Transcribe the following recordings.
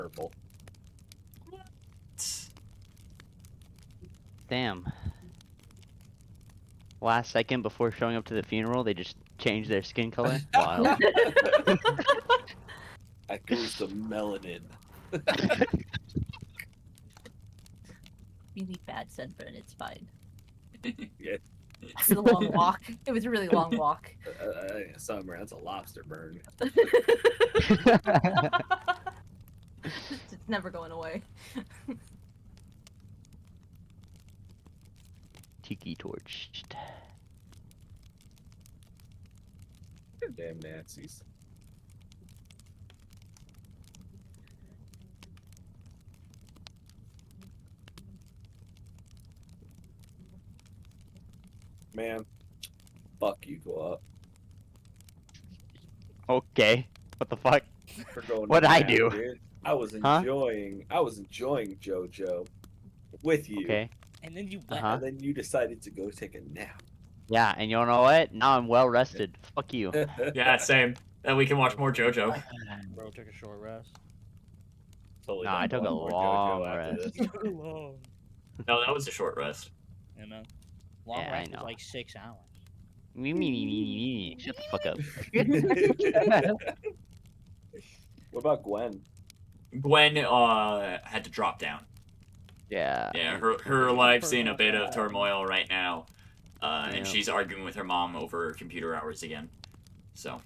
purple. Damn. Last second before showing up to the funeral, they just changed their skin color. Wild. I grew some melanin. Really bad sunburn. It's fine. Yeah. It's a long walk. It was a really long walk. Somewhere that's a lobster burn. It's never going away. Tiki torched. Damn Nazis. Man, fuck you, go up. Okay. What the fuck? For going What'd I nap, do? Dude. I was Huh? enjoying JoJo with you. Okay. And then you left. And then you decided to go take a nap. Yeah, and you know what? Now I'm well rested. Fuck you. Yeah, same. Then we can watch more JoJo. Bro took a short rest. Totally Nah, I not took a more long JoJo after rest. this. Long. No, that was a short rest. You know? Long Yeah, I rest know. was like 6 hours. Me. Shut the fuck up. What about Gwen? Gwen had to drop down. Yeah. Yeah, her life's in a bit of turmoil right now. Yeah. And she's arguing with her mom over computer hours again. So.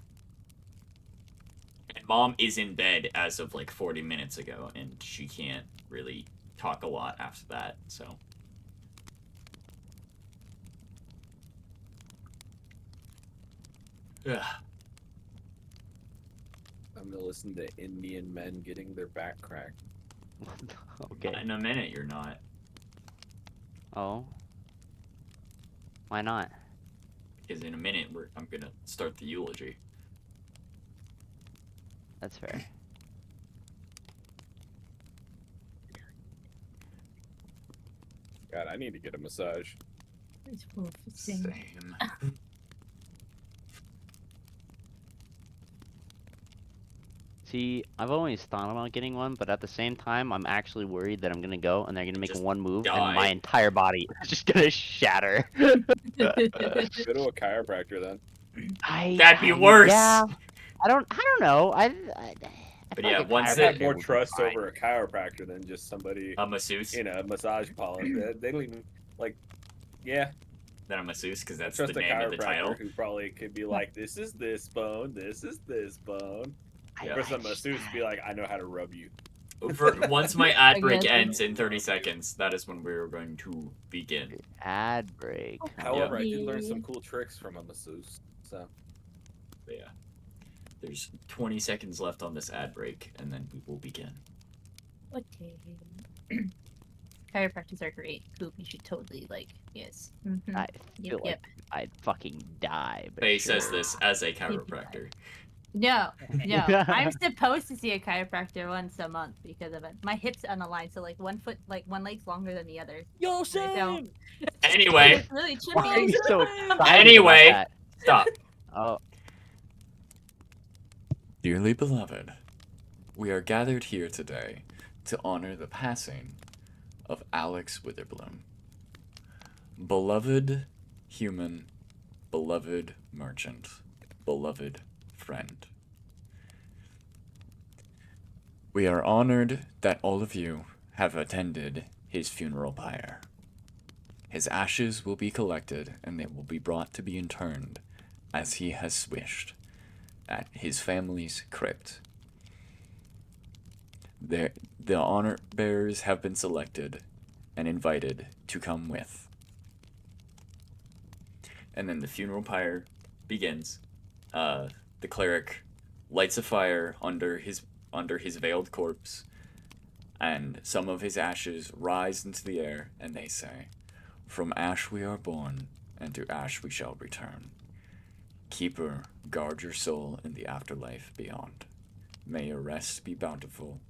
And mom is in bed as of like 40 minutes ago, and she can't really talk a lot after that, so. Ugh. I'm gonna listen to Indian men getting their back cracked. Okay. In a minute, you're not. Oh. Why not? Because in a minute, I'm gonna start the eulogy. That's fair. God, I need to get a massage. Same. See, I've always thought about getting one, but at the same time, I'm actually worried that I'm gonna go and they're gonna make Just one move die. and my entire body is just gonna shatter. Go to a chiropractor then. That'd be worse. Yeah. I don't know. I But feel yeah, like a once I it- have chiropractor more would be trust fine. over a chiropractor than just somebody A masseuse. in a massage parlor. They don't even like. Yeah, Then a masseuse, because that's trust the a name of the title. chiropractor who probably could be like, "This is this bone. This is this bone." Yeah. Versus a masseuse be like, "I know how to rub you." Once my ad break guess. ends in 30 seconds, that is when we're going to begin. Ad break. However, I did learn some cool tricks from a masseuse. So But yeah. There's 20 seconds left on this ad break, and then we will begin. Okay. Chiropractors are great. Coop, you should totally yes. Mhm. I feel Yep. like I'd fucking die. But Faye sure. says this as a chiropractor. No. I'm supposed to see a chiropractor once a month because of it. My hips unaligned, so one leg's longer than the other. Yo, don't. Sam! Anyway, It's really Why are chippy. you so excited Anyway. about stop. that? Oh, Dearly beloved, we are gathered here today to honor the passing of Alex Witherbloom. Beloved human, beloved merchant, beloved friend. We are honored that all of you have attended his funeral pyre. His ashes will be collected and they will be brought to be interned as he has wished at his family's crypt. The honor bearers have been selected and invited to come with. And then the funeral pyre begins. The cleric lights a fire under his veiled corpse, and some of his ashes rise into the air, and they say, "From ash we are born, and to ash we shall return. Keeper, guard your soul in the afterlife beyond. May your rest be bountiful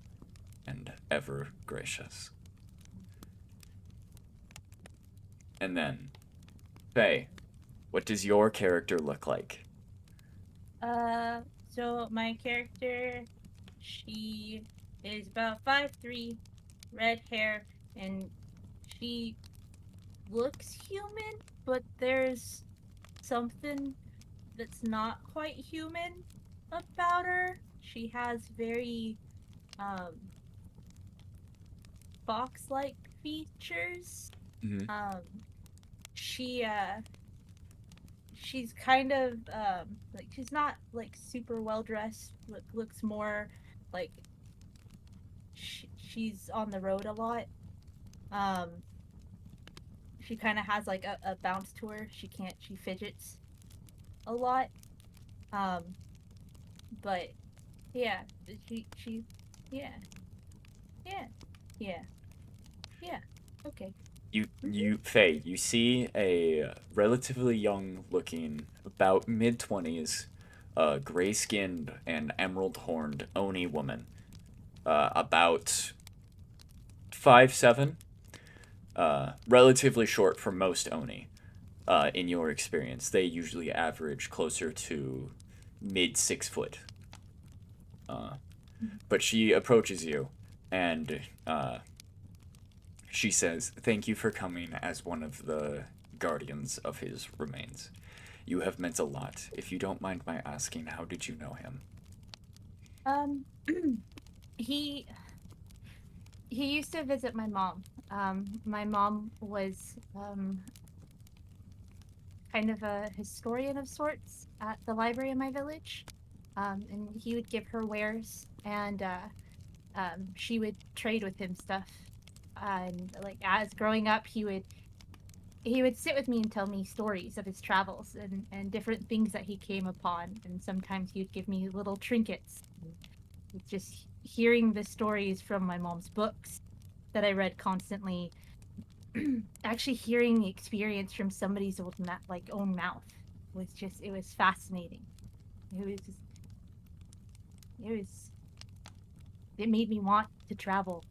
and ever gracious." And then, Faye, what does your character look like? So my character, she is about 5'3", red hair, and she looks human, but there's something that's not quite human about her. She has very fox-like features. Mhm. She she's kind of like she's not like super well dressed. Looks more like she's on the road a lot. Um, she kind of has like a bounce to her. She fidgets a lot. Um, but yeah, she yeah yeah yeah yeah okay. Faye, you see a relatively young-looking, about mid-20s, gray-skinned and emerald-horned Oni woman, about 5'7", relatively short for most Oni. In your experience, they usually average closer to mid-6 foot. But she approaches you, and she says, "Thank you for coming as one of the guardians of his remains. You have meant a lot. If you don't mind my asking, how did you know him?" Um, he he used to visit my mom. My mom was kind of a historian of sorts at the library in my village. And he would give her wares, and she would trade with him stuff. And like as growing up, he would sit with me and tell me stories of his travels and different things that he came upon. And sometimes he would give me little trinkets. It's just hearing the stories from my mom's books that I read constantly. Actually, hearing the experience from somebody's own mouth was just it was fascinating. It was just, it was it made me want to travel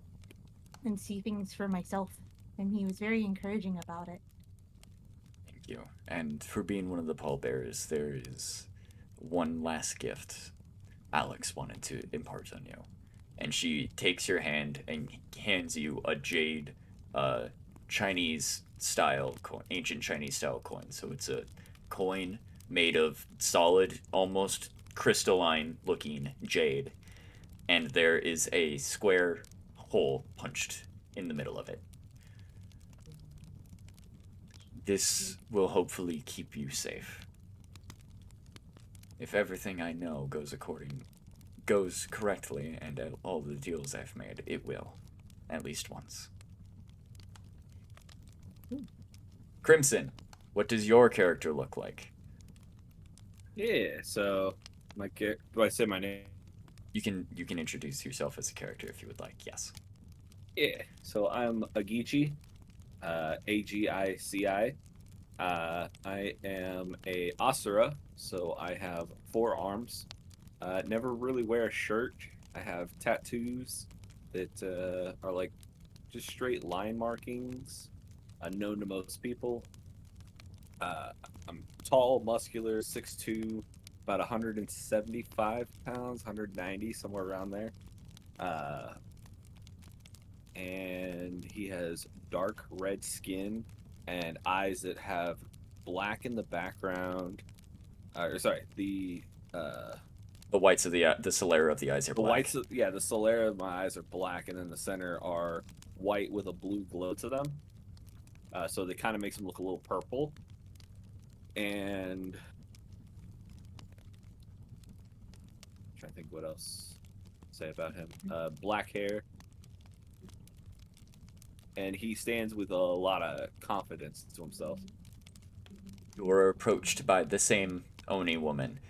and see things for myself, and he was very encouraging about it. Thank you. And for being one of the pallbearers, there is one last gift Alex wanted to impart on you. And she takes your hand and hands you a jade Chinese style coin, ancient Chinese style coin. So it's a coin made of solid, almost crystalline looking jade. And there is a square hole punched in the middle of it. This will hopefully keep you safe. If everything I know goes correctly, and all the deals I've made, it will, at least once. Crimson, what does your character look like? Yeah. So do I say my name? You can introduce yourself as a character if you would like. Yes. Yeah. So I'm Agici, Agici. I am a Asura, so I have 4 arms. Never really wear a shirt. I have tattoos that are like just straight line markings, unknown to most people. Uh, I'm tall, muscular, 6'2", about 175 pounds, 190, somewhere around there. And he has dark red skin and eyes that have black in the background. Sorry, The whites of the sclera of the eyes are the black. whites. Yeah, the sclera of my eyes are black, and then the center are white with a blue glow to them. So they kind of makes him look a little purple. And I'm trying to think what else to say about him. Black hair, and he stands with a lot of confidence to himself. You are approached by the same Oni woman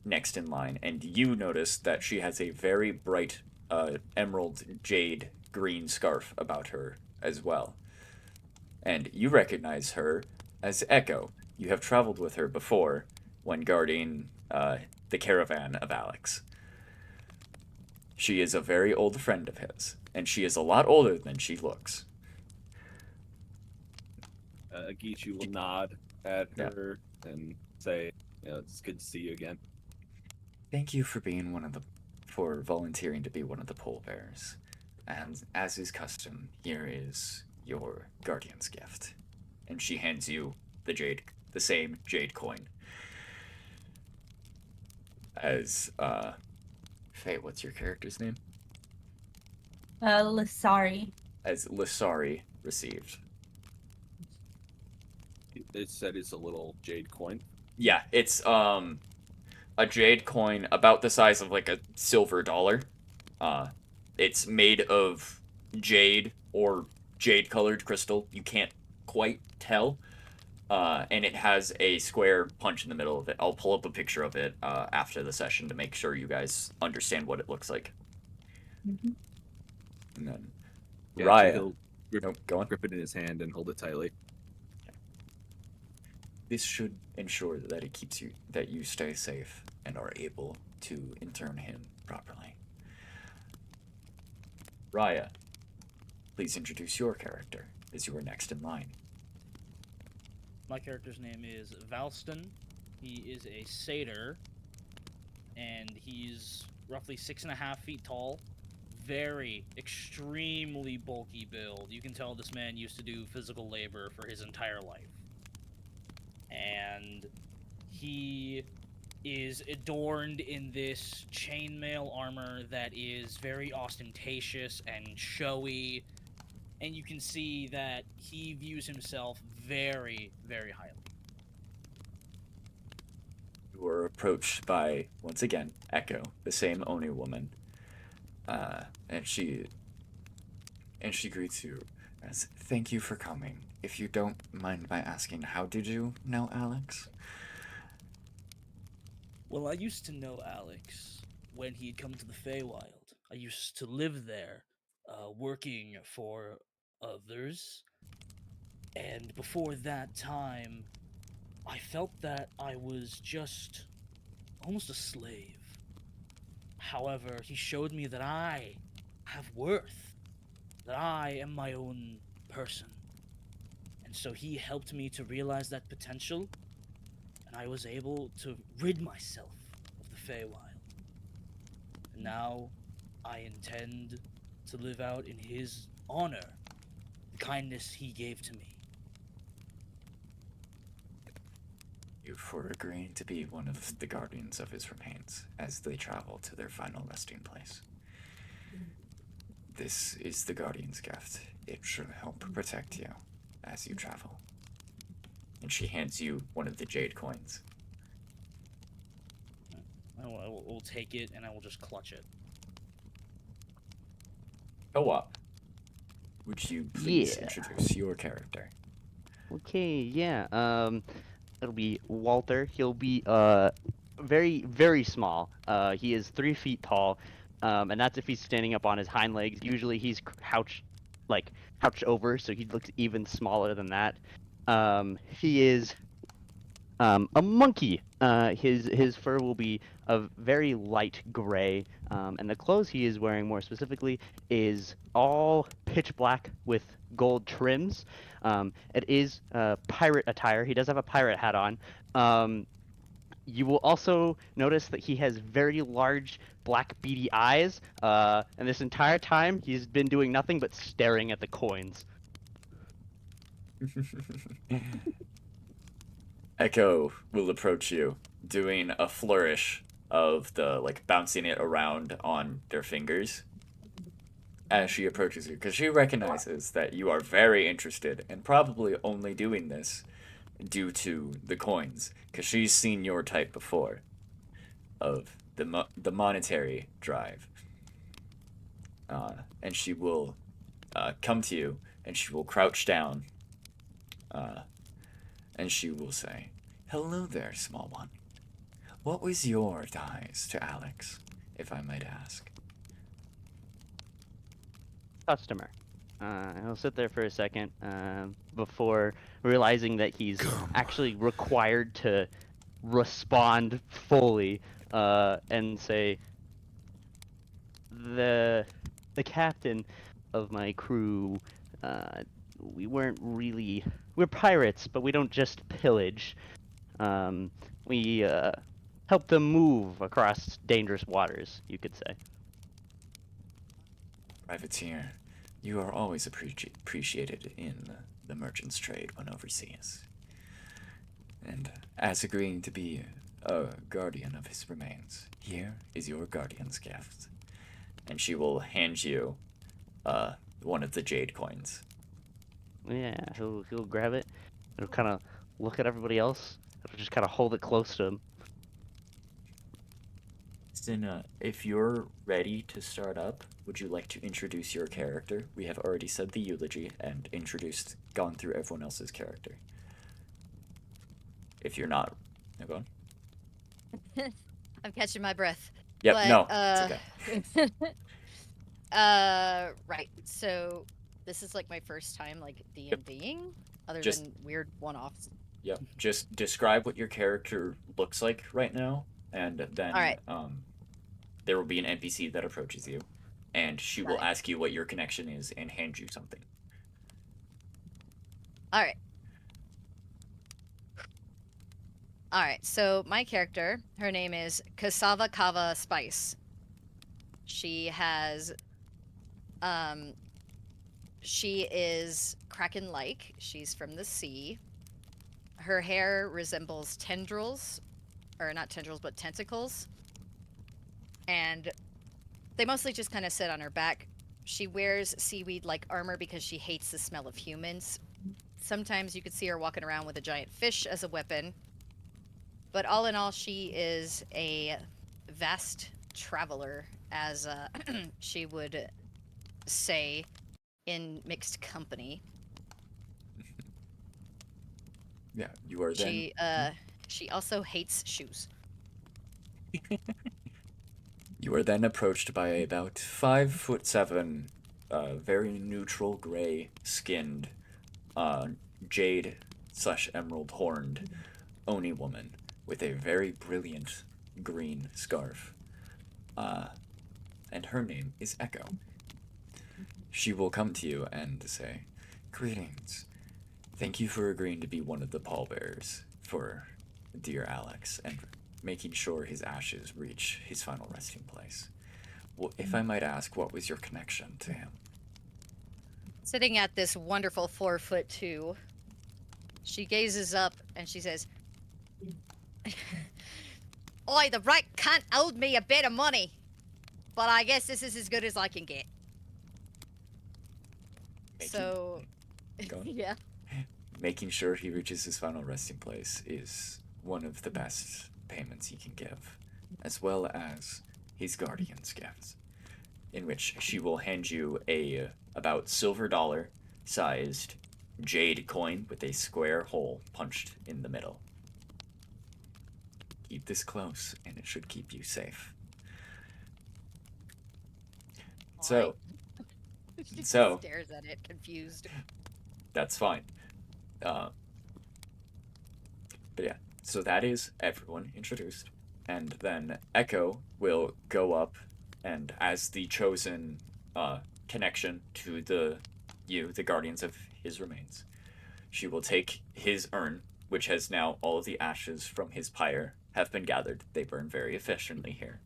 next in line, and you notice that she has a very bright emerald jade green scarf about her as well. And you recognize her as Echo. You have traveled with her before when guarding the caravan of Alex. She is a very old friend of his, and she is a lot older than she looks. Agichi will nod at her and say, "It's good to see you again." Thank you for being one of the for volunteering to be one of the pole bearers. And as is custom, here is your guardian's gift. And she hands you the same jade coin. As Faye, what's your character's name? Lasari. As Lasari received. It said it's a little jade coin. Yeah, it's a jade coin about the size of like a silver dollar. It's made of jade or jade colored crystal. You can't quite tell. And it has a square punch in the middle of it. I'll pull up a picture of it after the session to make sure you guys understand what it looks like. Mm-hmm. And then Yeah, Raya. so he'll Nope, go on. grip it in his hand and hold it tightly. This should ensure that you stay safe and are able to intern him properly. Raya, please introduce your character as you are next in line. My character's name is Valston. He is a satyr, and he's roughly 6.5 feet tall. Very, extremely bulky build. You can tell this man used to do physical labor for his entire life. And he is adorned in this chainmail armor that is very ostentatious and showy. And you can see that he views himself very, very highly. You were approached by, once again, Echo, the same Oni woman. And she greets you as, "Thank you for coming. If you don't mind my asking, how did you know Alex?" Well, I used to know Alex when he'd come to the Feywild. I used to live there, working for others. And before that time, I felt that I was just almost a slave. However, he showed me that I have worth, that I am my own person. And so he helped me to realize that potential, and I was able to rid myself of the Feywild. And now I intend to live out in his honor the kindness he gave to me. You for agreeing to be one of the guardians of his remains as they travel to their final resting place. This is the guardian's gift. It should help protect you as you travel. And she hands you one of the jade coins. I will take it and I will just clutch it. Co-op, would you please Yeah. introduce your character? Okay, yeah. It'll be Walter. He'll be very, very small. He is 3 feet tall, and that's if he's standing up on his hind legs. Usually he's crouched over, so he looks even smaller than that. He is a monkey. His fur will be a very light gray, and the clothes he is wearing, more specifically, is all pitch black with gold trims. It is pirate attire. He does have a pirate hat on. You will also notice that he has very large black beady eyes, and this entire time he's been doing nothing but staring at the coins. Echo will approach you, doing a flourish of bouncing it around on their fingers as she approaches you, because she recognizes that you are very interested and probably only doing this due to the coins, because she's seen your type before of the monetary drive. And she will come to you, and she will crouch down, and she will say, "Hello there, small one. What was your ties to Alex, if I might ask?" Customer. He'll sit there for a second before realizing that he's actually required to respond fully and say, the captain of my crew, we're pirates, but we don't just pillage. We help them move across dangerous waters, you could say. Privateer, you are always appreciated in the merchant's trade when overseas. And as agreeing to be a guardian of his remains, here is your guardian's gift. And she will hand you one of the jade coins. Yeah, he'll grab it. He'll kind of look at everybody else. He'll just kind of hold it close to him. Stina, if you're ready to start up, would you like to introduce your character? We have already said the eulogy and gone through everyone else's character. If you're not, no, go on. I'm catching my breath. Yep, but, no, it's okay. Right. So this is like my first time like DnDing, other Just- than weird one-offs. Yep, just describe what your character looks like right now, and then Alright. There will be an NPC that approaches you, and she Got will it. ask you what your connection is and hand you something. All right. All right. So my character, her name is Cassava Kava Spice. She has, she is Kraken-like. She's from the sea. Her hair resembles tendrils, or not tendrils, but tentacles. And they mostly just kind of sit on her back. She wears seaweed-like armor because she hates the smell of humans. Sometimes you could see her walking around with a giant fish as a weapon. But all in all, she is a vast traveler, as she would say in mixed company. Yeah, you are then. She also hates shoes. You are then approached by about 5'7", very neutral gray skinned, jade / emerald horned Oni woman with a very brilliant green scarf. And her name is Echo. She will come to you and say, "Greetings. Thank you for agreeing to be one of the pallbearers for dear Alex and making sure his ashes reach his final resting place. Well, if I might ask, what was your connection to him?" Sitting at this wonderful 4'2", she gazes up and she says, "Oi, the right cunt owed me a bit of money, but I guess this is as good as I can get." So, Go on. yeah. Making sure he reaches his final resting place is one of the best payments he can give, as well as his guardian's gift, in which she will hand you a about silver dollar sized jade coin with a square hole punched in the middle. Keep this close, and it should keep you safe. So, She just So- stares at it, confused. that's fine. But yeah, so that is everyone introduced. And then Echo will go up, and as the chosen connection to the guardians of his remains, she will take his urn, which has now all of the ashes from his pyre have been gathered. They burn very efficiently here,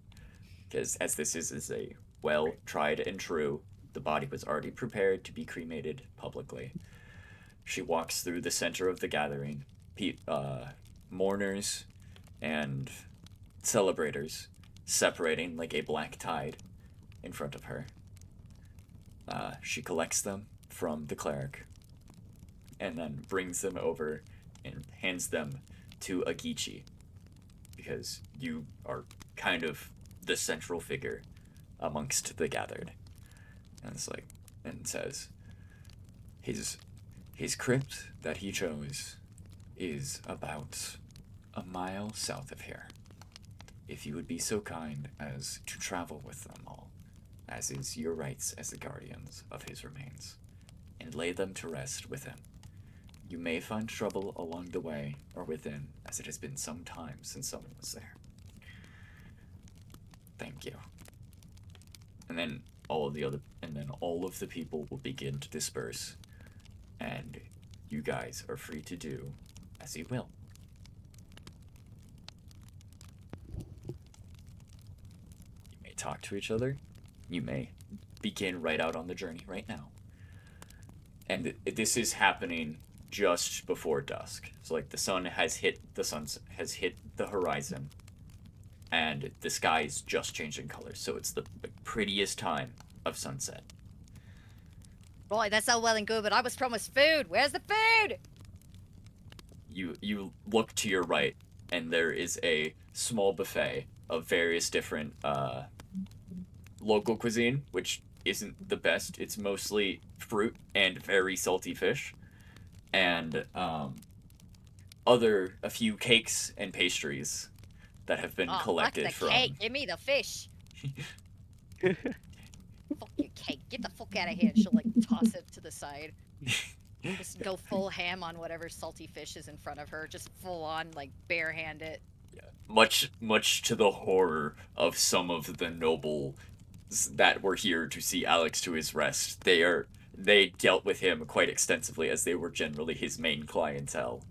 because as this is a well tried and true, the body was already prepared to be cremated publicly. She walks through the center of the gathering, mourners and celebrators separating like a black tide in front of her. She collects them from the cleric and then brings them over and hands them to Agichi, because you are kind of the central figure amongst the gathered. And it's like, and says, his crypt that he chose is about a mile south of here. If you would be so kind as to travel with them all, as is your rights as the guardians of his remains, and lay them to rest with him. You may find trouble along the way or within, as it has been some time since someone was there. Thank you." And then all of the people will begin to disperse, and you guys are free to do as you will. talk to each other, you may begin right out on the journey right now. And this is happening just before dusk. So like the sun has hit the horizon, and the sky is just changing colors. So it's the prettiest time of sunset. Right, that's all well and good, but I was promised food. Where's the food? You look to your right, and there is a small buffet of various different local cuisine, which isn't the best. It's mostly fruit and very salty fish, and a few cakes and pastries that have been Oh, fuck collected the from. cake. Give me the fish. Fuck your cake. Get the fuck out of here. And she'll like toss it to the side. Just go full ham on whatever salty fish is in front of her. Just full on, like, barehand it. Much to the horror of some of the nobles that were here to see Alex to his rest. They dealt with him quite extensively, as they were generally his main clientele,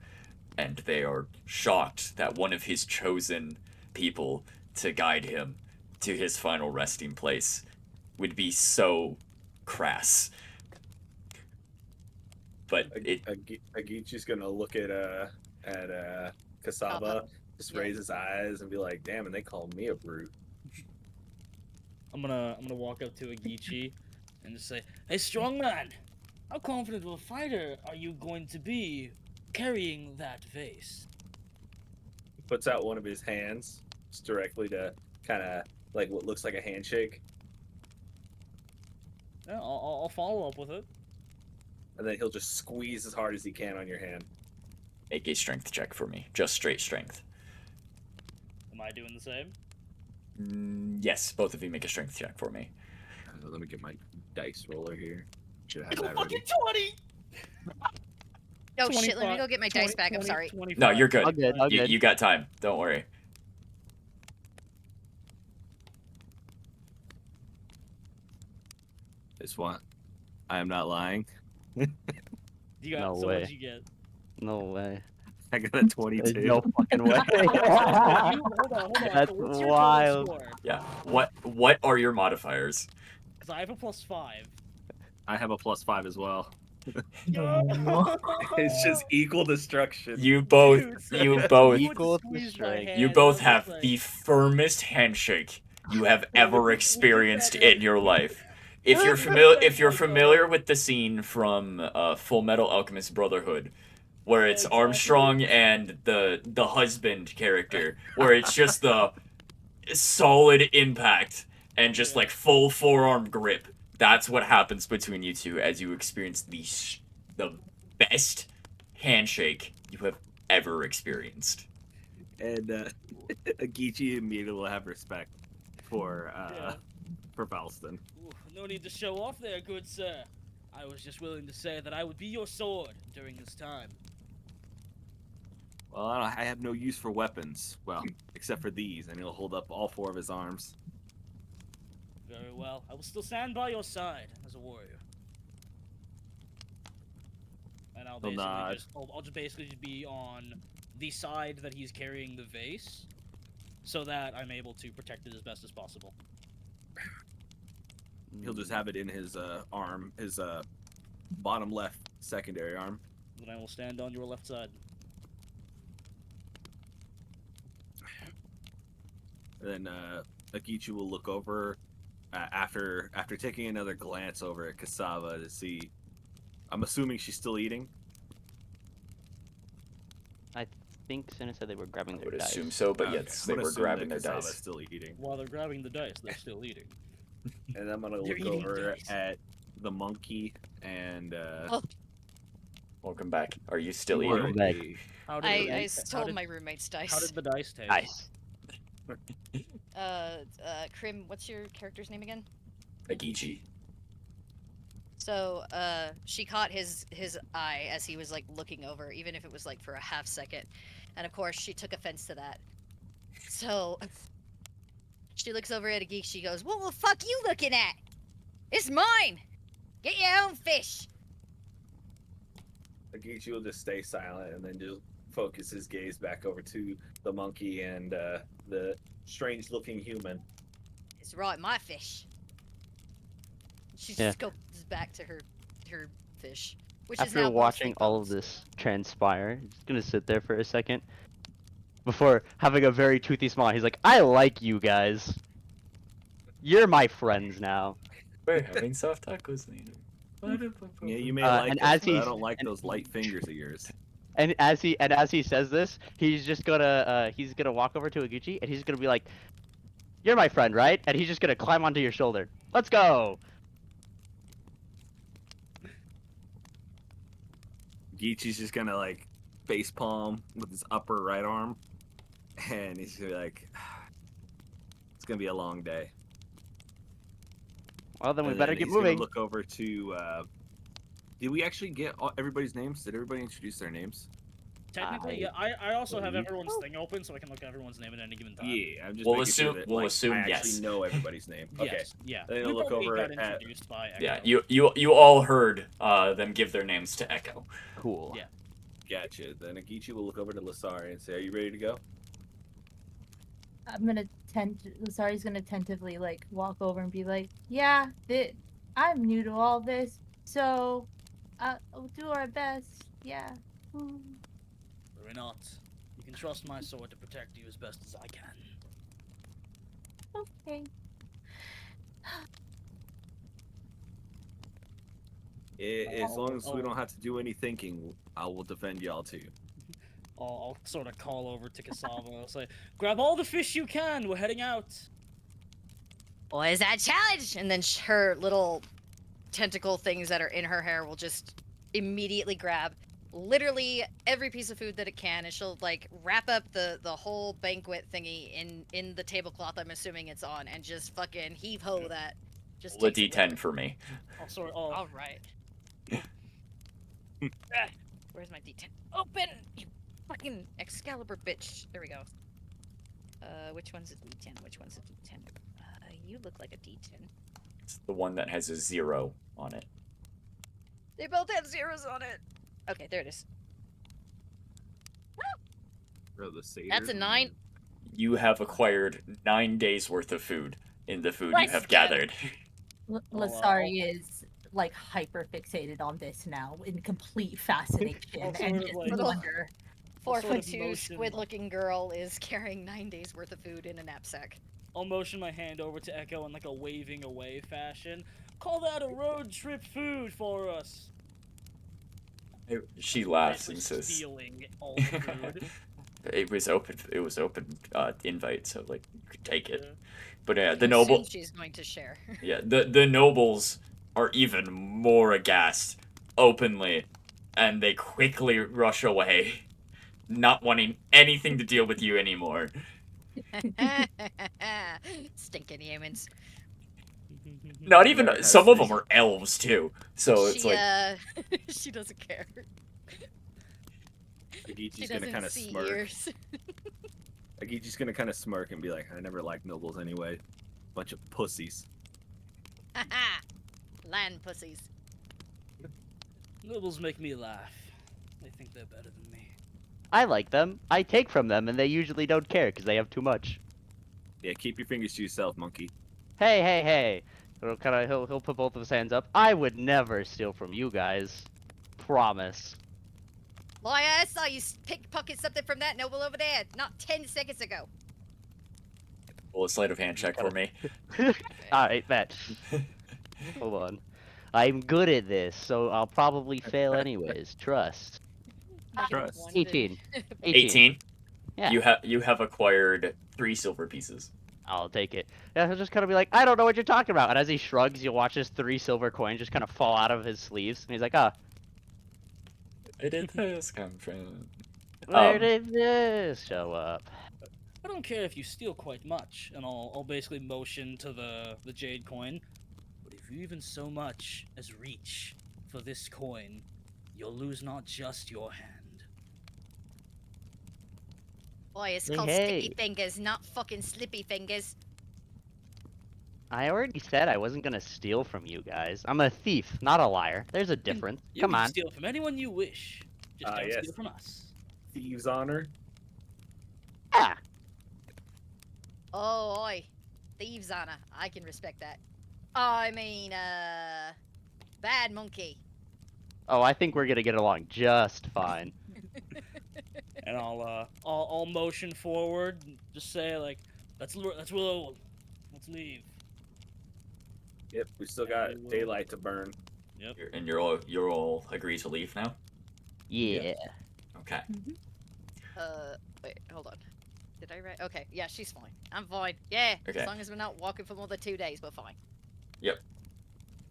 and they are shocked that one of his chosen people to guide him to his final resting place would be so crass. But Agichi's gonna look at Cassava, just Yeah. raise his eyes and be like, "Damn!" And they call me a brute. I'm gonna walk up to Agichi and just say, "Hey, strongman, how confident of a fighter are you going to be carrying that vase?" He puts out one of his hands just directly to kind of like what looks like a handshake, Yeah, I'll follow up with it. and then he'll just squeeze as hard as he can on your hand. make a strength check for me. Just straight strength. Am I doing the same? Yes, both of you make a strength check for me. Let me get my dice roller here. Should have Go that fucking ready. 20! Oh shit, let me go get my dice back. I'm sorry. 25. No, you're good. All good, all good. You got time. Don't worry. This one, I am not lying. You got, No so way. what'd you get? No way. I got a There's 22. no fucking way. Hold on. That's What's your wild. total score? Yeah. What are your modifiers? Because I have a +5. I have a +5 as well. Yo! It's just equal destruction. You both Dude, so you if both you would Equal squeeze my strength. hand, you I both was have like, the firmest handshake you have ever Look at experienced that. in your life. If you're familiar with the scene from Full Metal Alchemist Brotherhood, where it's Exactly. Armstrong and the husband character, where it's just the solid impact and just Yeah. like full forearm grip. That's what happens between you two as you experience the best handshake you have ever experienced. And Agichi immediately will have respect for Yeah. Falston. Ooh, no need to show off there, good sir. I was just willing to say that I would be your sword during this time. Well, I have no use for weapons. Well, except for these, and he'll hold up all 4 of his arms. Very well. I will still stand by your side as a warrior. And I'll He'll basically nod. I'll just basically just be on the side that he's carrying the vase, so that I'm able to protect it as best as possible. He'll just have it in his arm, his bottom left secondary arm. Then I will stand on your left side. And then Agichi will look over after taking another glance over at Cassava to see. I'm assuming she's still eating. I think Senna said they were grabbing I their would dice. assume so, but Okay, yes, I'm they gonna were assume grabbing that their Cassava's dice. still eating. While they're grabbing the dice, they're still eating. And I'm gonna They're look eating over dice. at the monkey and Welcome back. Are you still you are eating? back. How did I the dice- stole how did- my roommate's dice. How did the dice taste? Nice. Krim, what's your character's name again? Agichi. So, she caught his eye as he was like looking over, even if it was like for a half second. And of course, she took offense to that. So, she looks over at a geek. She goes, "What the fuck you looking at? It's mine. Get your own fish." Agichi will just stay silent and then just focus his gaze back over to the monkey and the strange-looking human. That's right, my fish. She Yeah. just goes back to her fish, which is After now watching mostly all of bones. this transpire, he's gonna sit there for a second before having a very toothy smile. He's like, "I like you guys. You're my friends now." We're having soft tacos later. Yeah, you may And like us, as but I he's don't like and, those light fingers of yours. and as he says this, he's gonna walk over to Aguchi and he's gonna be like, "You're my friend, right?" And he's just gonna climb onto your shoulder. Let's go. Geechi's just gonna like face palm with his upper right arm, and he's gonna be like, "It's gonna be a long day." Well, then we And better then get he's gonna moving. look over to. Did we actually get everybody's names? Did everybody introduce their names? Technically, yeah. I also have believe- everyone's thing open, so I can look at everyone's name at any given time. Yeah, I'm just We'll making sure assume- that we'll like, assume I actually yes. know everybody's name. Okay. Yes, yeah. Then We I'll look probably over got at- introduced by Echo. Yeah, you all heard them give their names to Echo. Cool. Yeah. Gotcha. Then Agichi will look over to Lasari and say, "Are you ready to go?" I'm gonna Lasari's gonna tentatively like walk over and be like, "Yeah, I'm new to all this, so we'll do our best. Yeah." Worry not. You can trust my sword to protect you as best as I can. Okay. As long as we Oh. don't have to do any thinking, I will defend y'all too. I'll sort of call over to Cassava. I'll say, "Grab all the fish you can. We're heading out." What is that challenge? And then her little tentacle things that are in her hair will just immediately grab literally every piece of food that it can, and she'll like wrap up the whole banquet thingy in the tablecloth I'm assuming it's on, and just fucking heave ho that. Just Roll a takes it with D10 her. for me. All right. Where's my D10? Open, you fucking Excalibur bitch. There we go. Which one's a D10? Which one's a D10? You look like a D10. It's the one that has a 0 on it. They both have zeros on it. Okay, there it is. Or the satyrs That's a and- 9. You have acquired 9 days worth of food in the food you Let's have go. gathered. Lasari is like hyper fixated on this now in complete fascination Also and sort of just like- wonder. I'll sort of 4'2" motion- squid-looking girl is carrying 9 days worth of food in a knapsack. I'll motion my hand over to Echo in like a waving away fashion. Call that a road trip food for us. She laughs Basically and says, stealing all the food. "It was open. It was open invite, so like you could take it." Yeah. But I the noble, assume she's going to share. yeah, the nobles are even more aghast openly, and they quickly rush away, not wanting anything to deal with you anymore. Stinking humans. Not even Never has some of them this. are elves too, so it's she, like she doesn't care. She Agichi's gonna doesn't kind of see smirk. ears. Agichi's gonna kind of smirk and be like, "I never liked nobles anyway. Bunch of pussies." Land pussies. Nobles make me laugh. They think they're better than me. I like them. I take from them, and they usually don't care because they have too much. Yeah, keep your fingers to yourself, monkey. Hey, hey, hey! He'll put both of his hands up. I would never steal from you guys. Promise. Lawyer, I saw you pickpocket something from that noble over there not 10 seconds ago. roll a sleight of hand check for me. Alright, bet. Hold on. I'm good at this, so I'll probably fail anyways. Trust. Trust. 18. 18. Yeah. You have acquired 3 silver pieces. I'll take it. Yeah, he'll just kind of be like, I don't know what you're talking about. And as he shrugs, you'll watch his 3 silver coins just kind of fall out of his sleeves. And he's like, ah, Where did this come from? where did this show up? I don't care if you steal quite much, and I'll basically motion to the jade coin. But if you even so much as reach for this coin, you'll lose not just your hand. Boy, it's Hey, called hey. sticky fingers, not fucking slippy fingers. I already said I wasn't gonna steal from you guys. I'm a thief, not a liar. There's a difference. You Come can on. steal from anyone you wish. Just don't yes. steal from us. Thieves' honor. Ah, Oh, oi. thieves' honor. I can respect that. I mean, bad monkey. Oh, I think we're gonna get along just fine. And I'll motion forward, and just say like, let's roll, let's leave. Yep, we still And got we will- daylight to burn. Yep. And you're all agreed to leave now. Yeah. Okay. Wait, hold on. Did I write? Okay, yeah, she's fine. I'm fine. Yeah, Okay. as long as we're not walking for more than 2 days, we're fine.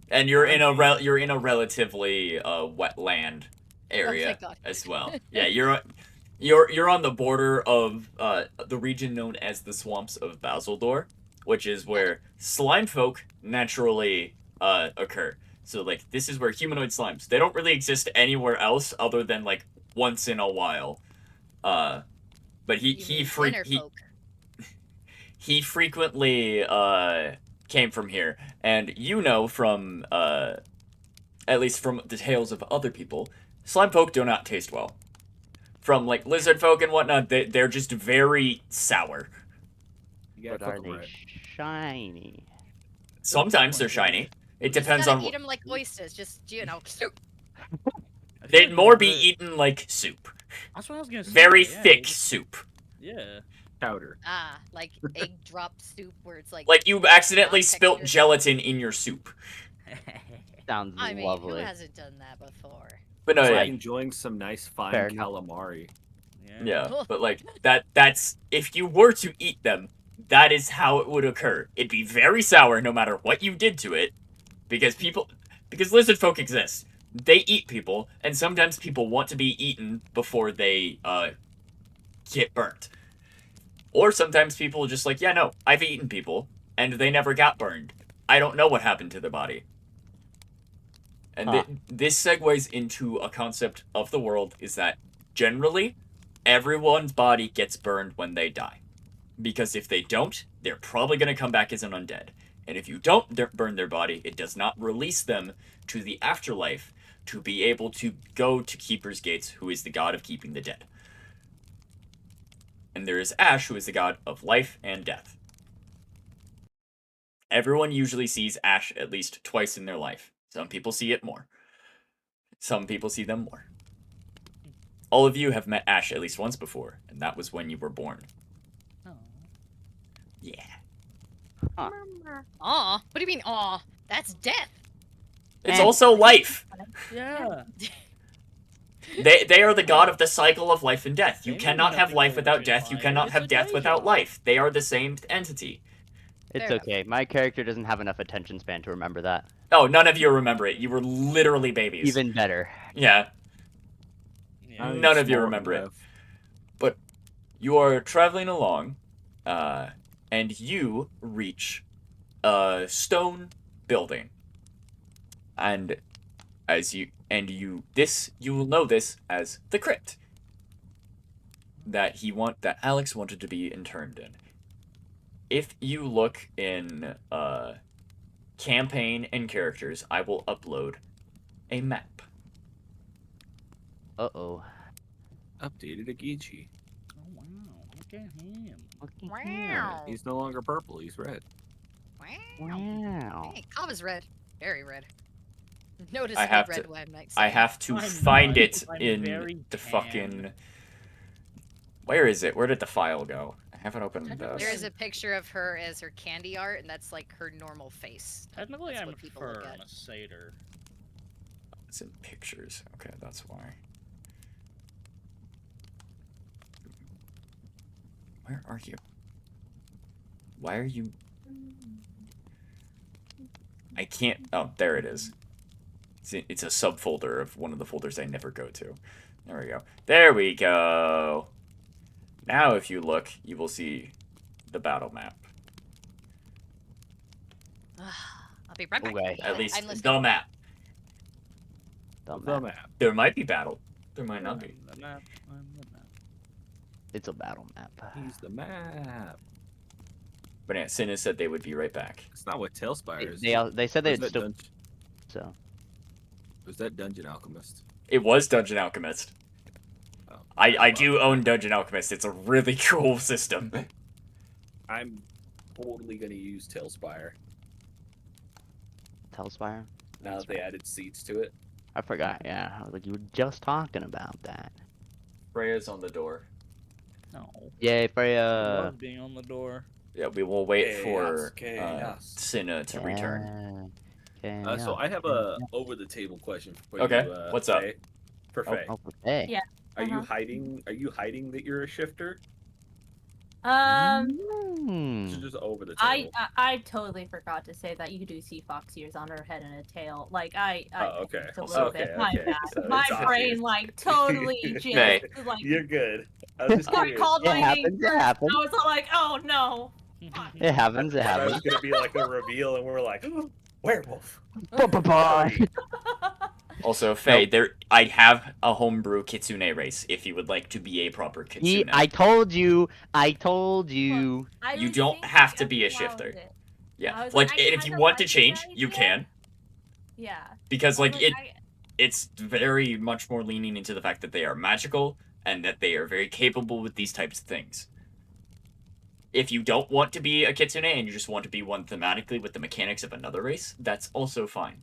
And you're in a you're in a relatively wetland area thank God. as well. Yeah, you're on the border of the region known as the swamps of Baseldor, which is where slime folk naturally occur. So like this is where humanoid slimes. They don't really exist anywhere else other than like once in a while. But You mean dinner folk. he frequently came from here, and you know from at least from the tales of other people, slime folk do not taste well. From like lizard folk and whatnot, they're just very sour. You gotta But are cook 'em they right. shiny? Sometimes they're shiny. It Just depends gotta on. eat them like oysters. Just soup. I feel They'd like more be whenever- eaten like soup. That's what I was gonna say. Very yeah, thick it's- soup. Yeah. Powder. Like egg drop soup, where it's like. Like you accidentally Not spilt textured. gelatin in your soup. Sounds I mean, lovely. who hasn't done that before? But no, It's yeah, like enjoying some nice fine Fair enough. calamari. yeah. But like that's if you were to eat them, that is how it would occur. It'd be very sour no matter what you did to it, because lizard folk exist. They eat people, and sometimes people want to be eaten before they get burnt. Or sometimes people are just like, yeah, no, I've eaten people, and they never got burned. I don't know what happened to their body. And Huh. this segues into a concept of the world, is that generally, everyone's body gets burned when they die. Because if they don't, they're probably going to come back as an undead. And if you don't burn their body, it does not release them to the afterlife to be able to go to Keeper's Gates, who is the god of keeping the dead. And there is Ash, who is the god of life and death. Everyone usually sees Ash at least twice in their life. Some people see it more. Some people see them more. All of you have met Ash at least once before, and that was when you were born. Oh. Yeah. Aw, what do you mean, aw? That's death. It's And- also life. Yeah. They are the god of the cycle of life and death. You They cannot have have to life go without to death. You fire. cannot It's have a death day without job. life. They are the same entity. It's Fair enough. okay. My character doesn't have enough attention span to remember that. Oh, none of you remember it. You were literally babies. Even better. Yeah. Yeah. I'm None of you smart remember it. enough. You are traveling along, and you reach a stone building. And you will know this as the crypt that Alex wanted to be interned in. If you look in campaign and characters, I will upload a map. Uh-oh. Updated Agichi. Oh wow. Look at him. Look at him. Wow. He's no longer purple. He's red. Wow. Hey, Kava's red. Very red. Notice I have red to- when I'm next. I have to I'm find not. it I'm in very the tan. fucking. Where is it? Where did the file go? I haven't opened Technically, this. There is a picture of her as her candy art, and that's like her normal face. Technically, That's I'm what people look firm, at. a satyr. It's in pictures. Okay, that's why. Where are you? Why are you? I can't. Oh, there it is. It's a subfolder of one of the folders I never go to. There we go. There we go. Now, if you look, you will see the battle map. I'll be right back. Okay. At least I'm listening. the map. The The map. map. There might be battle. There might not be. The map. I'm the map. It's a battle map. He's the map. But yeah, Sinna said they would be right back. It's not what Tailspire is. They said Or they'd is that still. Dungeon- So. Was that Dungeon Alchemist? It was Dungeon Alchemist. Oh, I do own Dungeon Alchemist. It's a really cool system. I'm totally gonna use Tailspire Tailspire? now That's that they right. added seats to it. I forgot, yeah. I was like, you were just talking about that. Freya's on the door. No. Yay, I Freya! love being on the door. Yeah, we will wait Chaos, for chaos. Cinna to return. So I have a over-the-table question for Okay, you, what's up? Faye. For Oh. Faye. Oh, hey. Yeah. Are you Uh-huh. hiding? Are you hiding that you're a shifter? Hmm. Or just over the I, table? I totally forgot to say that you do see fox ears on her head and a tail. Like I Oh, okay. panicked a Also- little Okay, bit. My okay. bad. So My it's brain obvious. like totally just Hey. like You're good. I was just before I curious. called It my name happens, it first, happens. I was all like, oh no. It happens, it I thought it was happens. gonna be like a reveal, and we're like, werewolf. Bye-bye. Also, Faye, Nope. I have a homebrew kitsune race if you would like to be a proper See, kitsune. I told you. I told you. I You was don't thinking have to be a as well shifter. as it. Yeah, I was like, I and if you kinda want to like the change, you idea. can. Yeah. Because I was like like, it's very much more leaning into the fact that they are magical and that they are very capable with these types of things. If you don't want to be a kitsune and you just want to be one thematically with the mechanics of another race, that's also fine.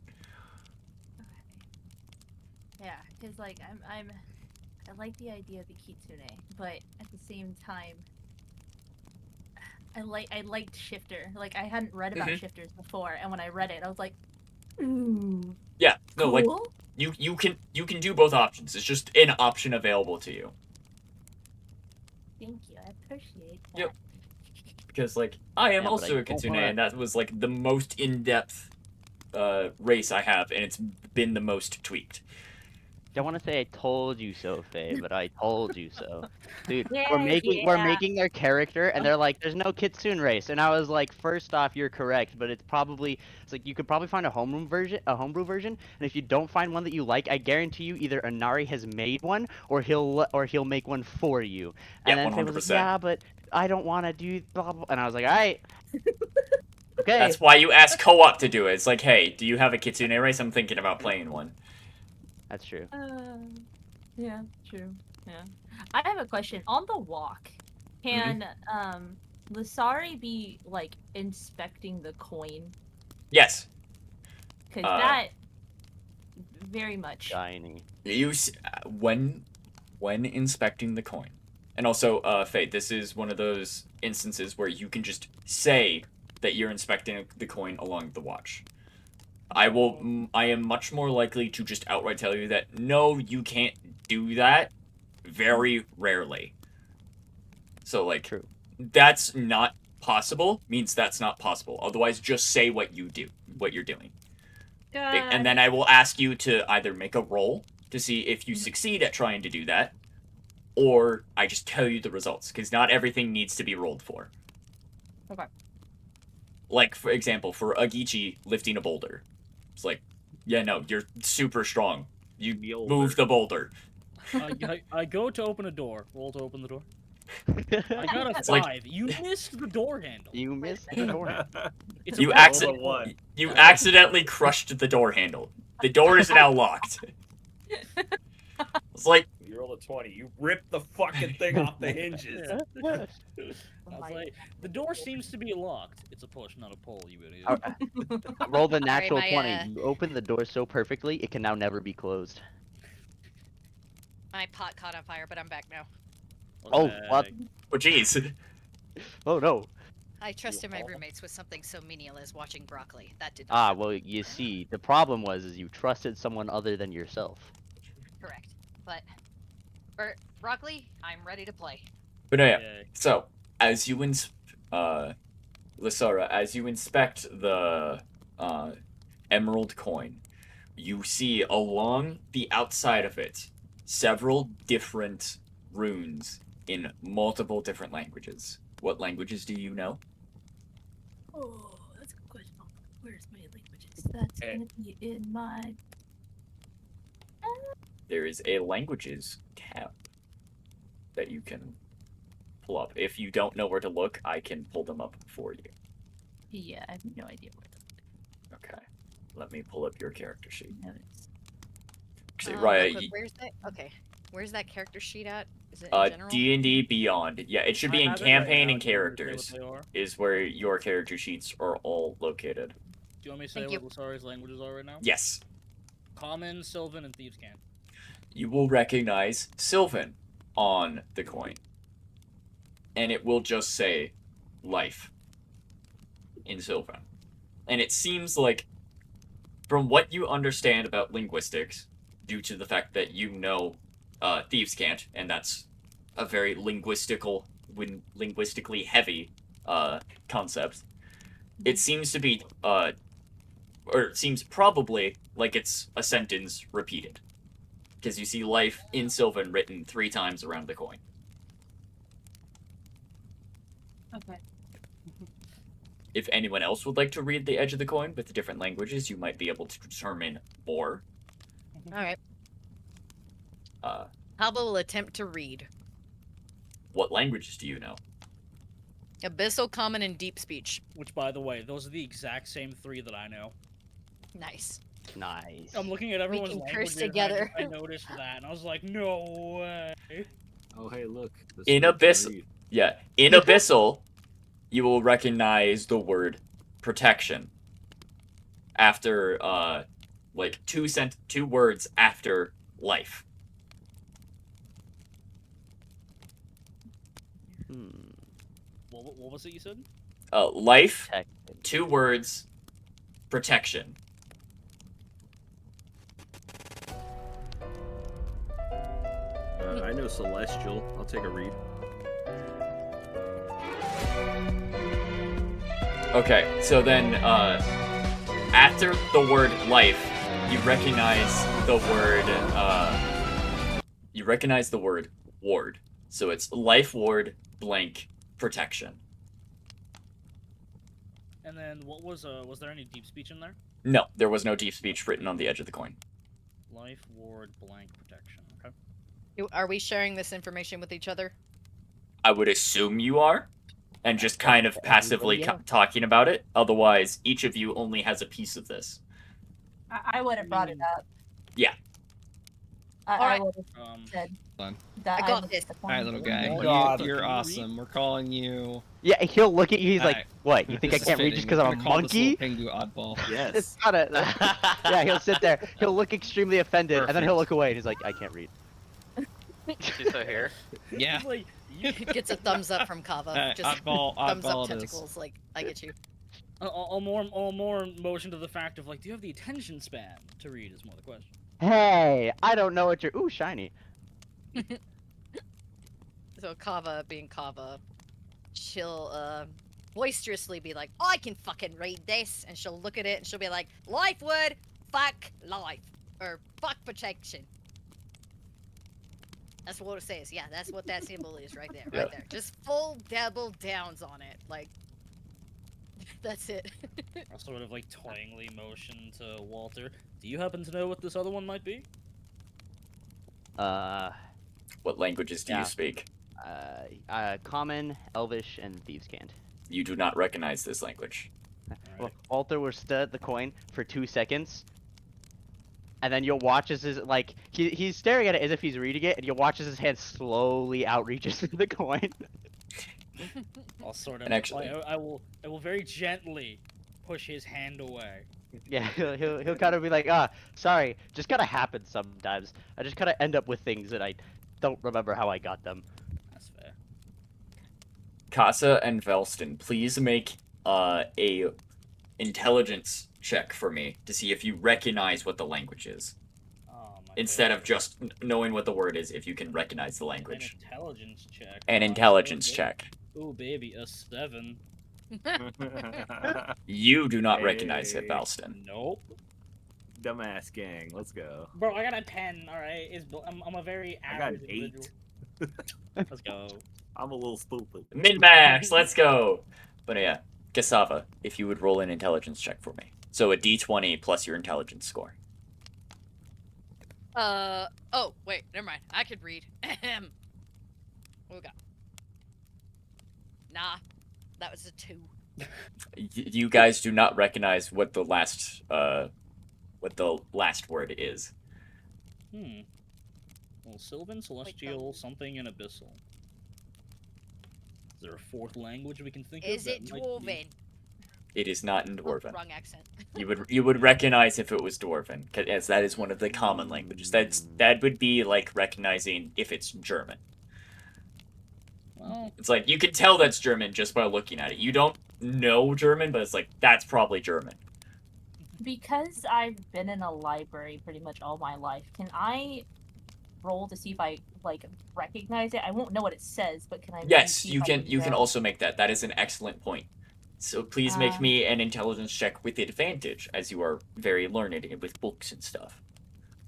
yeah, because like I like the idea of the kitsune, but at the same time, I liked shifter. Like I hadn't read about Mhm. shifters before, and when I read it, I was like, ooh, Yeah, no, cool. like you can do both options. It's just an option available to you. Thank you, I appreciate that. Yep. Because like I am Yeah, but also I a don't kitsune, wanna- and that was like the most in-depth race I have, and it's been the most tweaked. Don't want to say I told you so, Faye, but I told you so. Dude, Yeah, we're yeah. making their character, and they're like, "There's no kitsune race," and I was like, "First off, you're correct, but it's like you could probably find a homebrew version, and if you don't find one that you like, I guarantee you either Inari has made one or he'll make one for you." And Yeah, then Faye was like, 100%. "Yeah, but I don't want to do blah blah," and I was like, "All right, okay." That's why you ask co-op to do it. It's like, hey, do you have a kitsune race? I'm thinking about playing one. That's true. Yeah, true. Yeah. I have a question. On the walk, can Lasari be like inspecting the coin? Yes. Because Uh, that very much. Shiny. When inspecting the coin, and also, Faye, this is one of those instances where you can just say that you're inspecting the coin along the watch. I am much more likely to just outright tell you that no, you can't do that. Very rarely. So like, True. that's not possible means that's not possible. Otherwise, just say what you're doing. And then I will ask you to either make a roll to see if you succeed at trying to do that, or I just tell you the results, because not everything needs to be rolled for. Okay. Like, for example, for Agichi lifting a boulder. It's like, yeah, no, you're super strong. You move the boulder. I go to open a door. Roll to open the door. I got a It's like- 5. You missed the door handle. You missed the door. It's You a accident- roll. You accidentally crushed the door handle. The door is now locked. It's like, You roll a 20. You rip the fucking thing off the hinges. Yeah. I was like, the door seems to be locked. It's a push, not a pull, you idiot. Roll the natural my, 20. You open the door so perfectly, it can now never be closed. My pot caught on fire, but I'm back now. Oh, what? oh jeez. Oh no. I trusted my all- roommates with something so menial as watching broccoli. That did not Ah, happen. well, you see, the problem was is you trusted someone other than yourself. Correct. But, broccoli, I'm ready to play. But no, yeah. Yay. So, as you Lysara, as you inspect the emerald coin, you see along the outside of it several different runes in multiple different languages. What languages do you know? Oh, that's a good question. Where's my languages? That's gonna be in my. There is a languages tab that you can pull up. If you don't know where to look, I can pull them up for you. Yeah, I have no idea where to Okay. Let me pull up your character sheet. notice. Actually, Real Raya, quick, where's that? Okay. Where's that character sheet at? Is it in general? D&D Beyond. Yeah, it should be I in have it right campaign now. and Do you want me to say characters. what they are? Is where your character sheets are all located. Do you want me to say Thank you. what Lusari's languages are right now? Yes. Common, Sylvan, and Thieves' Cant. You will recognize Sylvan on the coin. And it will just say life in Sylvan. And it seems like, from what you understand about linguistics, due to the fact that you know Thieves' Cant, and that's a very linguistically heavy concept, it seems to be, or it seems probably like it's a sentence repeated. Because you see life in Sylvan written 3 times around the coin. Okay. If anyone else would like to read the edge of the coin with the different languages, you might be able to determine more. All right. Uh, Halba will attempt to read. what languages do you know? Abyssal, Common, and Deep Speech. Which, by the way, those are the exact same 3 that I know. Nice. Nice. I'm looking at everyone's can curse languages, and together. I noticed that, and I was like, no way. Oh, hey, look. this In one can Abyss- read. Yeah, in Abyssal, you will recognize the word protection. After, like, 2 words after life. Hmm. What was it you said? Life, Tech. 2 words, protection. I know Celestial. I'll take a read. Okay, so then, after the word life, you recognize the word, ward. So it's life ward blank protection. And then what was there any deep speech in there? No, there was no deep speech written on the edge of the coin. Life, ward, blank, protection. Okay. Are we sharing this information with each other? I would assume you are, and just kind of passively Everybody talking about it. Otherwise, each of you only has a piece of this. I would have brought it up. Yeah. I Alright. would have said Fun. that I got was this. disappointed. All right, little guy. Oh, You, God. you're Can you read? awesome. We're calling you. Yeah, he'll look at you. He's like, Alright. "What? You think I This is can't read just fitting. because We're I'm a gonna call this little monkey?" Pingu oddball. It's Yes. gotta. Yeah, he'll sit there. He'll look extremely offended, and then he'll Perfect. look away, and he's like, "I can't read." She's so here. Yeah. It's like, you, Gets a thumbs up from Kava. Just Oddball, thumbs up oddball it is. tentacles. Like, I get you. I'll more motion to the fact of like, do you have the attention span to read? Is more the question. Hey, I don't know what you're. Ooh, shiny. So Kava, being Kava, she'll boisterously be like, "I can fucking read this," and she'll look at it and she'll be like, "Life word, fuck life, or fuck protection." That's what it says. Yeah, that's what that symbol is right there. Right Yeah. there. Just full double downs on it. Like, that's it. I'll sort of like toyingly motion to Walter. Do you happen to know what this other one might be? What languages do Yeah. you speak? Common, Elvish, and Thieves' Cant. You do not recognize this language. Well, Walter will stare at the coin for 2 seconds, and then you'll watch as his he's staring at it as if he's reading it, and you'll watch as his hand slowly outreaches to the coin. I'll sort of. And actually- I will very gently push his hand away. Yeah, he'll kind of be like, sorry, just gotta happen sometimes. I just kind of end up with things that I don't remember how I got them. That's fair. Casa and Velston, please make a intelligence check for me to see if you recognize what the language is. Oh, my Instead God. of just knowing what the word is, if you can recognize the An language. intelligence check. An Oh, intelligence okay. check. Ooh, baby, a 7. You do not recognize it, Hey. Velston. Nope. Dumbass gang. Let's go. Bro, I got a 10. All right, I'm a very I got average an 8. individual. Let's go. I'm a little stupid. Min-max, let's go! But yeah, Cassava, if you would roll an intelligence check for me. So a d20 plus your intelligence score. Oh, wait, never mind. I could read. Ahem. What we got? Nah, that was a 2. You guys do not recognize what the last word is. Hmm. Well, Sylvan, Celestial, something, and Abyssal. Is there a fourth language we can think of? Is that it might be- Dwarven? It is not in Oh, Dwarven. wrong accent. You would recognize if it was Dwarven, as that is one of the common languages. That would be like recognizing if it's German. Well, It's like you can tell that's German just by looking at it. You don't know German, but it's like that's probably German. Because I've been in a library pretty much all my life, can I roll to see if I like recognize it? I won't know what it says, but can I? Yes, see you if I can. You can tell? also make that. That is an excellent point. So please make Um, me an intelligence check with advantage, as you are very learned with books and stuff.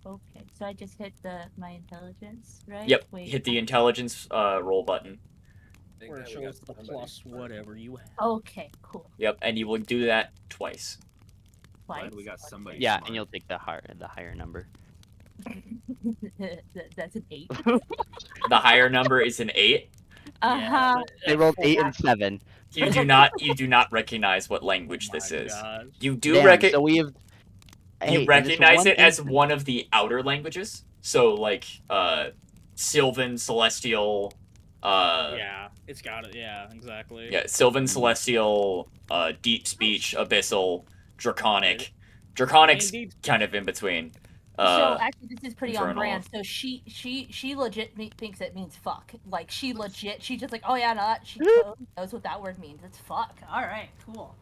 Okay, so I just hit my intelligence, right? Yep. Wait, Hit the intelligence roll button. where it we got shows the somebody plus for- whatever you have. Okay, cool. Yep, and you will do that twice. Twice. We got somebody. Yeah, smart. and you'll take the higher number. That's an 8. The higher number is an 8. Uh-huh. They rolled 8 and 7. You do not recognize what language this is. Gosh. You do Damn, so we have. Hey, you in this recognize one it as instance- one of the outer languages. So like Sylvan, Celestial, Yeah, it's got it. Yeah, exactly. yeah, Sylvan, Celestial, Deep Speech, Abyssal, Draconic. Draconic's Indeed. kind of in between. So actually, this is pretty on Infernal. brand. So she legit thinks it means fuck. Like she's just like, oh yeah, no, she totally knows what that word means. It's fuck. All right, cool.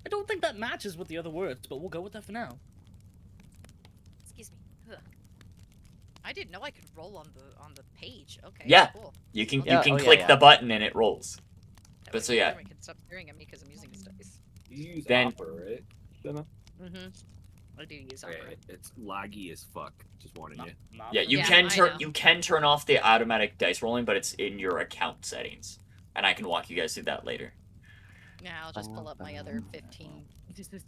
I don't think that matches with the other words, but we'll go with that for now. Excuse me. Ugh. I didn't know I could roll on the page. Okay. Yeah. Cool. you can Yeah, you can oh, yeah, click yeah. the button and it rolls. That But way so, yeah. Jeremy can stop staring at me because I'm using his dice. You use Then- Opera, right? Jenna? Mm-hmm. I do use Okay, Opera. it's laggy as fuck. Just warning you. Not Yeah, for you me. Yeah, can I turn know. you can turn off the automatic dice rolling, but it's in your account settings, and I can walk you guys through that later. Yeah, I'll just pull up my other 15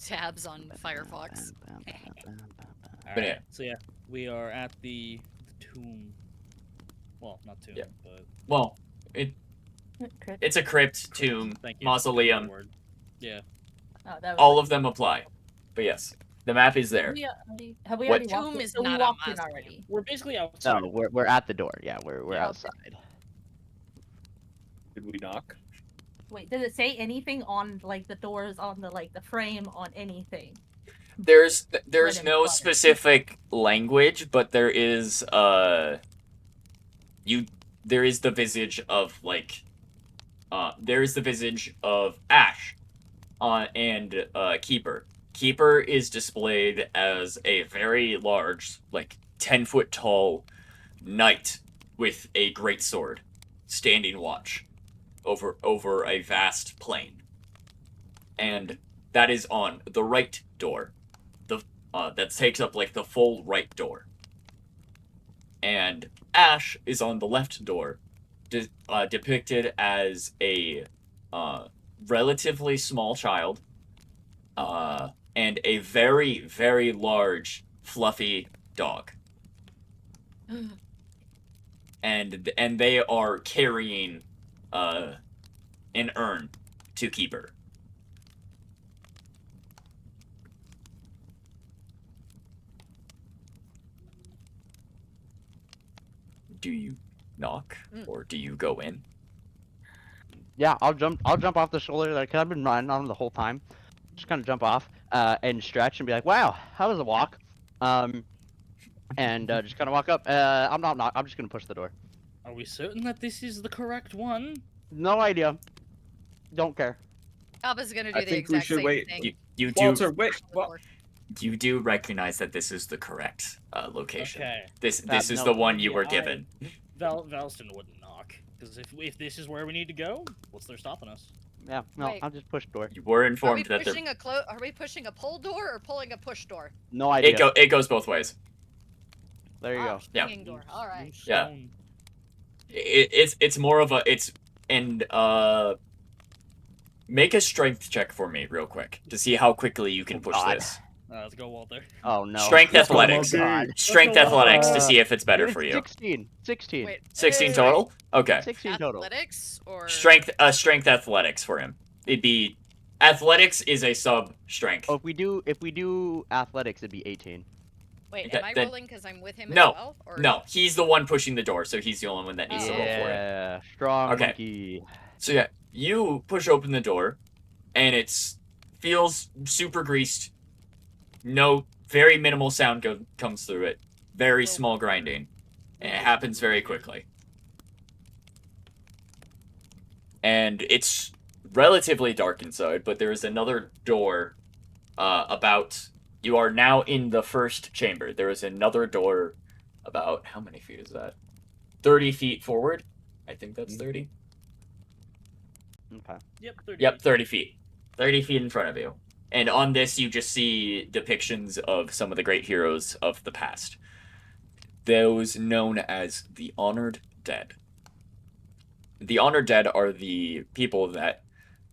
tabs on Firefox. But yeah. Alright, so yeah, we are at the tomb. Well, not tomb, Yeah. but Well, it's a crypt, tomb, thank you. mausoleum. Word. Yeah. Oh, that was All of them apply. But yes, the map is there. Have we What- already walked Tomb in? is So we not a walked in mausoleum. already. We're basically outside. No, we're at the door. Yeah, we're Yeah. outside. Did we knock? Wait, does it say anything on like the doors on the frame on anything? There's Bread and no butter. specific language, but there is there is the visage of there is the visage of Ash and Keeper. Keeper is displayed as a very large, like 10-foot tall knight with a great sword, standing watch over a vast plain. And that is on the right door. That takes up like the full right door. And Ash is on the left door, depicted as a relatively small child, and a very, very large, fluffy dog. And they are carrying an urn to Keeper. Do you knock or do you go in? Yeah, I'll jump off the shoulder because I've been riding on him the whole time. Just kind of jump off and stretch and be like, "Wow, how was the walk?" And just kind of walk up. I'm just gonna push the door. Are we certain that this is the correct one? No idea. Don't care. Abba's gonna do I the think we exact should same wait. thing. You do Walter, wait. Well, you do recognize that this is the correct location. Okay. This That- is no, the one you yeah, were given. Valston wouldn't knock because if this is where we need to go, what's there stopping us? Yeah, no, Wait. I'll just push door. You were Are we informed that pushing Are we pushing a pull door or pulling a push door? No idea. it goes both ways. There you go. Yeah. Swinging door. All right. Yeah. Stone. It's more of a make a strength check for me real quick to see how quickly you can Oh, push God. this. Let's go, Walter. Oh no. Strength Let's go, athletics. God. Strength Let's go, athletics to uh, see if it's better for you. 16. 16. Wait. 16 wait, total? Okay. 16 total. Athletics or Strength athletics for him. It'd be athletics is a sub strength. Oh, if we do athletics, it'd be 18. Wait, Okay, am I then- rolling because I'm with him No, as well? Or... No, he's the one pushing the door, so he's the only one that needs to roll for it. Yeah, strong Okay. monkey. So yeah, you push open the door, and it's feels super greased. No, very minimal sound comes through it. Very small grinding, and it happens very quickly. And it's relatively dark inside, but there is another door. You are now in the first chamber. There is another door, about how many feet is that? 30 feet forward. I think that's 30. Okay. Yep, 30 Yep, feet. 30 feet. 30 feet in front of you. And on this, you just see depictions of some of the great heroes of the past. Those known as the Honored Dead. The Honored Dead are the people that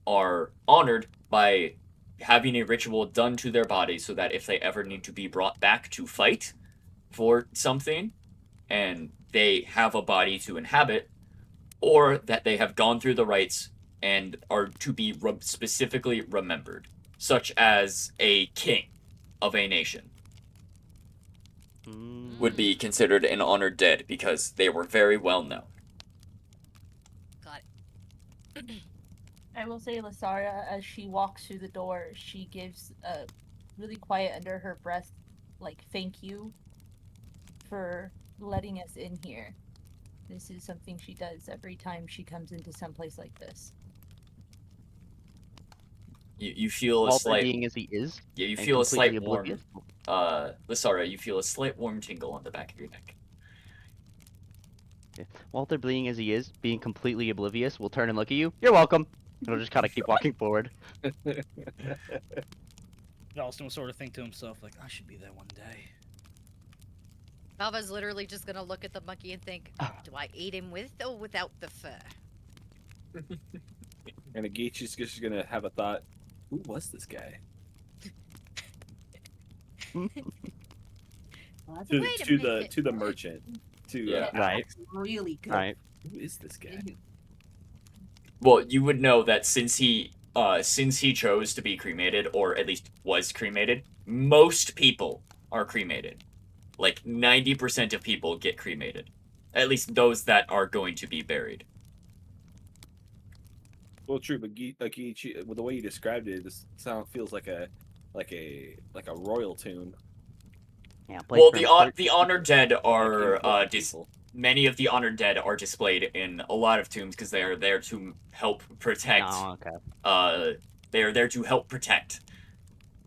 are honored by having a ritual done to their body so that if they ever need to be brought back to fight for something, and they have a body to inhabit, or that they have gone through the rites and are to be specifically remembered, such as a king of a nation would be considered an honored dead because they were very well known. Got it. I will say, Lasara, as she walks through the door, she gives a really quiet under her breath, like, thank you for letting us in here. This is something she does every time she comes into some place like this. You feel a Walter slight being as he is, yeah, you and feel a completely slight warm oblivious. Lasara, you feel a slight warm tingle on the back of your neck. Yeah. Walter being as he is, being completely oblivious, will turn and look at you. You're welcome. And he'll just kind of keep walking forward. Valston will sort of think to himself, like, I should be there one day. Alva's literally just gonna look at the monkey and think, do I eat him with or without the fur? And Agichi's just gonna have a thought. Who was this guy? Well, To, Wait a to the minute. to the merchant. To Yeah. Right. that's really good. Right. Who is this guy? Well, you would know that since he chose to be cremated, or at least was cremated, most people are cremated. Like 90% of people get cremated. At least those that are going to be buried. Well, true, but Agichi, with the way you described it, this sound feels like a royal tomb. Yeah, Well, place for the honored dead Like are important dis- people. many of the honored dead are displayed in a lot of tombs because they are there to help protect. Oh, okay. They are there to help protect.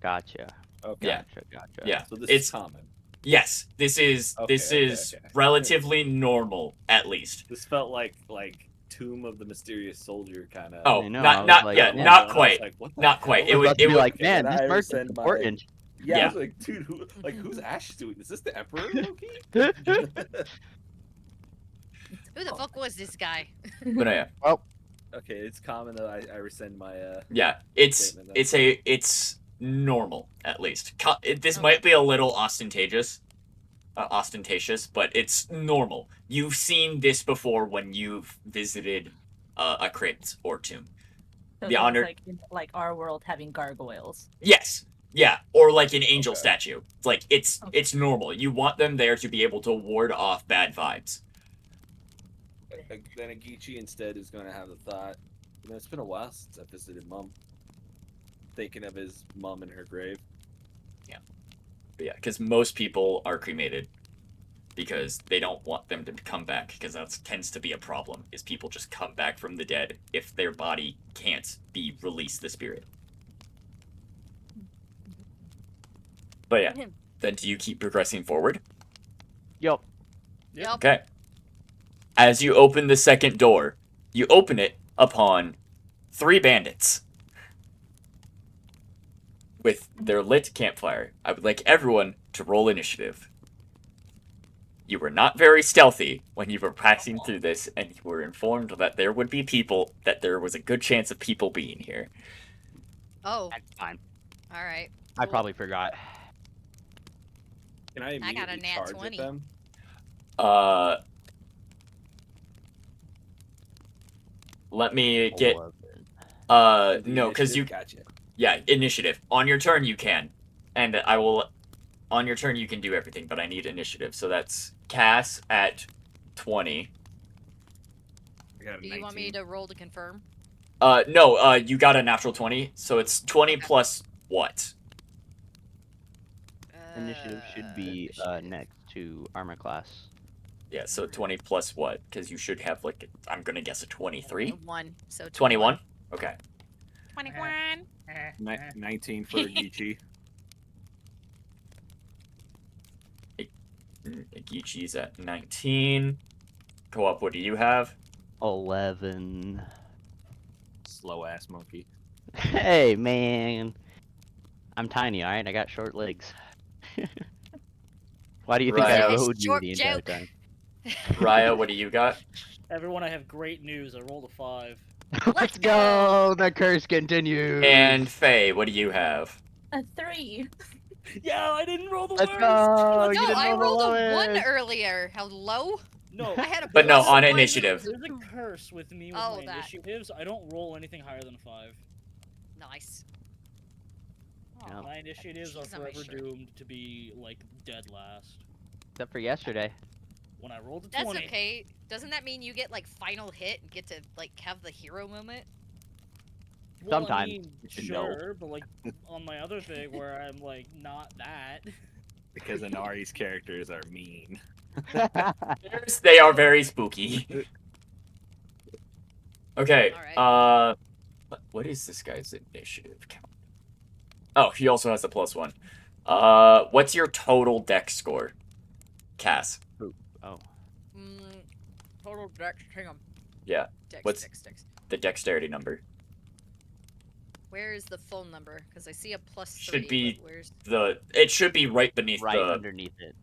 Gotcha. Okay. Yeah. Gotcha. Yeah. So this It's is common. yes. This is Okay. relatively normal, at least. This felt like Tomb of the Mysterious Soldier kind of. Oh, I know, I not was like, yeah. not quite. Not quite. I was about to be like, Okay, man, then this I person's rescind my- important. Yeah, I Yeah. was like, dude, who's Ash doing? Is this the Emperor, Loki? Who the fuck was this guy? But yeah, Okay, it's common that I rescind my yeah. It's Statement, then. it's normal, at least. This Okay. might be a little ostentatious, but it's normal. You've seen this before when you've visited a crypt or tomb. So The this is honored- like in, like our world having gargoyles. Yes. Yeah, or like an angel Okay. statue. It's like it's normal. You want them there to be able to ward off bad vibes. Then Agichi instead is going to have the thought, it's been a while since I visited Mom. Thinking of his mom in her grave. But yeah, because most people are cremated because they don't want them to come back, because that tends to be a problem, is people just come back from the dead if their body can't be released the spirit. But yeah, then do you keep progressing forward? Yup. Yep. Yup. Okay. As you open the second door, you open it upon 3 bandits with their lit campfire. I would like everyone to roll initiative. You were not very stealthy when you were passing through this, and you were informed that there would be people, that there was a good chance of people being here. Oh, That's fine. all right. I Cool. probably forgot. Can I I got a immediately nat charge 20. at them? Let me Oh, get, The no, because initiative? you, Gotcha. yeah, initiative. On your turn, you can. And I will, on your turn you can do everything, but I need initiative. So that's Cass at 20. I got a Do you want me 19. to roll to confirm? No, you got a natural 20, so it's 20 Okay. plus what? Initiative should be Initiative. next to armor class. Yeah, so 20 plus what? Because you should have, like, I'm gonna guess a 23? 1. So 21? Okay. 21. 19 for Geechee. Geechee's at 19. Co-op, what do you have? 11. Slow ass monkey. Hey, man. I'm tiny, alright? I got short legs. Why do you think I Raya, rode you Short the entire joke. time? Raya, what do you got? Everyone, I have great news. I rolled a 5. Let's go! The curse continues! And Faye, what do you have? A 3. Yeah, I didn't roll the Let's worst. go! You No, didn't I roll the rolled a 1 lowest. earlier. Hello? No, I had a But no, plus on 1. initiative. there's a curse with me with Oh, my that. initiatives. I don't roll anything higher than a 5. Nice. No. My initiatives are Jeez, on my forever shirt. doomed to be like dead last. Except for yesterday. When I rolled a That's 20, okay. Doesn't that mean you get like final hit and get to like have the hero moment? well, Sometimes. I mean, No. sure, but like on my other thing where I'm like not that. Because Inari's characters are mean. They are very spooky. Okay, Alright. what is this guy's initiative count? Oh, he also has a +1. What's your total dex score, Cass? Oh. Total dex. Hang on. Yeah, Dex, what's- dex. the dexterity number. Where is the full number? Because I see a +3. Should be but where's? It should be right beneath Right the, underneath it.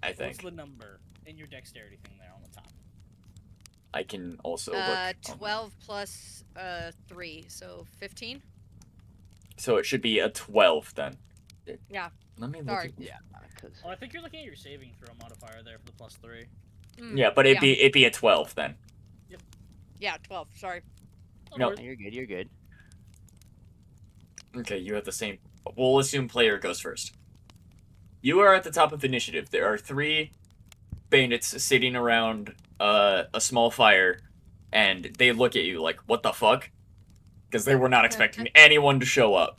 I What's think. the number in your dexterity thing there on the top? I can also look. on 12 plus 3, so 15. So it should be a 12 then. Yeah. Let me look. Sorry. At, Because Oh, I think you're looking at your saving throw modifier there for the +3. yeah, but it'd be a 12 then. Yeah, 12. Sorry. No. you're good. You're good. Okay, you have the same. We'll assume player goes first. You are at the top of initiative. There are 3 bandits sitting around a small fire, and they look at you like, "What the fuck?" Because they were not expecting anyone to show up.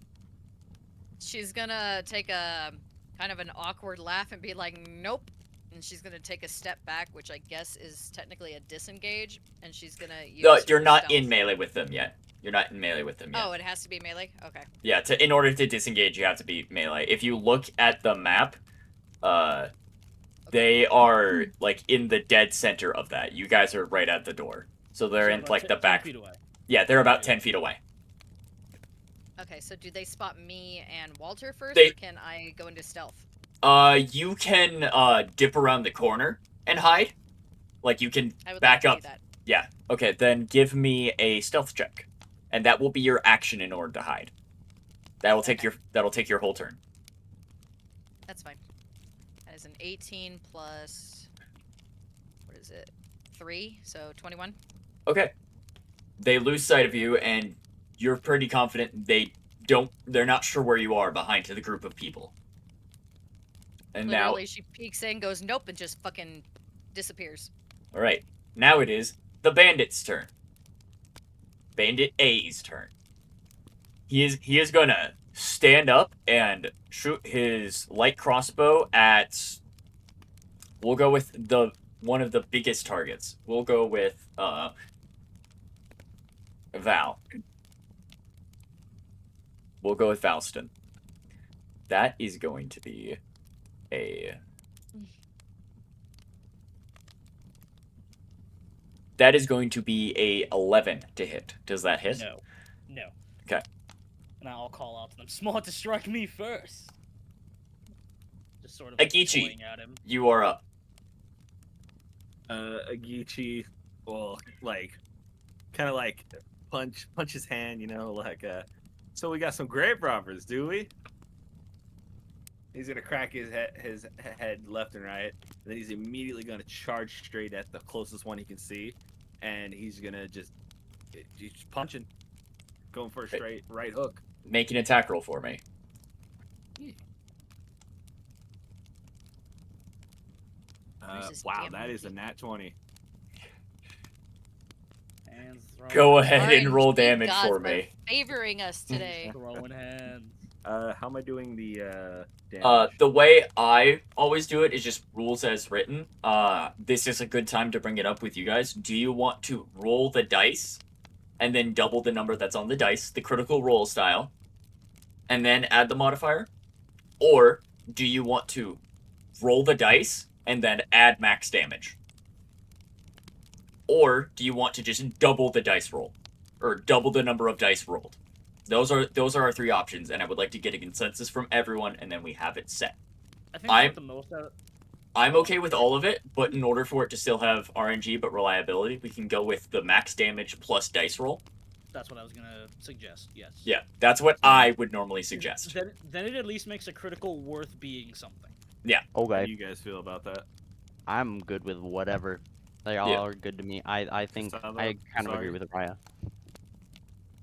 She's gonna take a kind of an awkward laugh and be like, "Nope." And she's gonna take a step back, which I guess is technically a disengage, and she's gonna use. No, you're her not stealth. in melee with them yet. You're not in melee with them yet. Oh, it has to be melee. Okay. Yeah, in order to disengage, you have to be melee. If you look at the map, they are like in the dead center of that. You guys are right at the door, so they're So in about like the 10 back. feet away. Yeah, they're about 10 feet away. Okay, so do they spot me and Walter first, They- or can I go into stealth? You can dip around the corner and hide. Like you can I would back like to up. do that. Yeah. Okay, then give me a stealth check, and that will be your action in order to hide. That'll take your whole turn. That's fine. That is an 18 plus. What is it? 3, so 21. Okay. They lose sight of you, and you're pretty confident they're not sure where you are behind the group of people. And Literally, she peeks in, goes nope, and just fucking disappears. now, alright. Now it is the bandit's turn. Bandit A's turn. He is gonna stand up and shoot his light crossbow at. We'll go with one of the biggest targets. We'll go with Val. We'll go with Valston. That is going to be a. That is going to be a 11 to hit. Does that hit? No. No. Okay. And I'll call out to them. Smart to strike me first. Just sort of Agichi. toying at him. You are up. Agichi will kind of punch his hand, so we got some grave robbers, do we? He's gonna crack his head left and right, and then he's immediately gonna charge straight at the closest one he can see, and he's just punching, going for a straight right hook. Make an attack roll for me. Where's his Wow, damn that is a movie? nat 20. Hands thrown. Go ahead and roll RNG damage gods for are me. favoring us today. Throwing hands. How am I doing the damage? The way I always do it is just rules as written. This is a good time to bring it up with you guys. Do you want to roll the dice and then double the number that's on the dice, the critical roll style, and then add the modifier? Or do you want to roll the dice and then add max damage? Or do you want to just double the dice roll? Or double the number of dice rolled? Those are our three options, and I would like to get a consensus from everyone, and then we have it set. I think I'm- I the most out. I'm okay with all of it, but in order for it to still have RNG but reliability, we can go with the max damage plus dice roll. That's what I was gonna suggest. Yes. Yeah, that's what I would normally suggest. Then it at least makes a critical worth being something. How Okay, do you guys feel about that? I'm good with whatever. They all Yeah. are good to me. I think Gustavo, I kind of agree sorry. with Raya.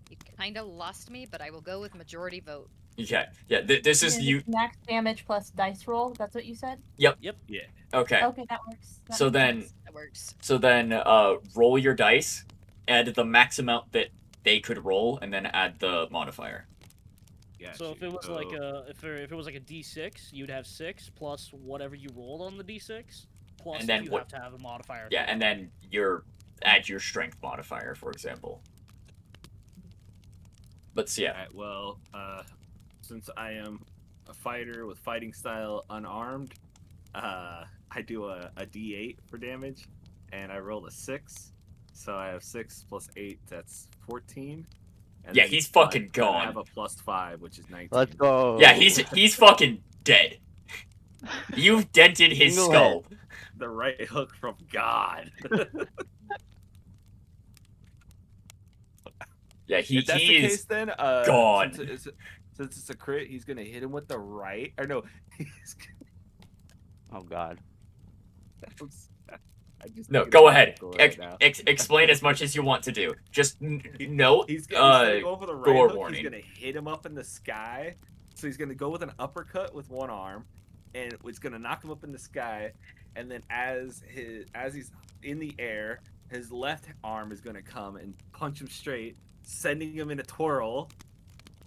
You kind of lost me, but I will go with majority vote. Okay, yeah, this is And you. it's max damage plus dice roll. That's what you said. Yeah. Okay, Okay, that works. That so makes then sense. That works. roll your dice, add the max amount that they could roll, and then add the modifier. So if it was like So- a if it was like a D6, you'd have 6 plus whatever you rolled on the D6, plus And then you what- have to have a modifier. Yeah, and then add your strength modifier, for example. But yeah, Alright, well, since I am a fighter with fighting style unarmed, I do a D8 for damage, and I rolled a 6. So I have 6 plus 8, that's 14. And Yeah, then he's plus- fucking then I gone. have a plus 5, which is 19. Let's go. yeah, he's fucking dead. You've dented his Single skull. The right hook from God. Yeah, If that's he the is. case, then gone. Since it's a crit, he's gonna hit him with the right. Or no, he's. Oh God. I just No, think go it's ahead. comical right now. Explain as much as you want to do. Just note. He's gonna go for the right gore hook. warning. He's gonna hit him up in the sky. So he's gonna go with an uppercut with one arm, and it's gonna knock him up in the sky. And then as he's in the air, his left arm is gonna come and punch him straight, sending him in a twirl.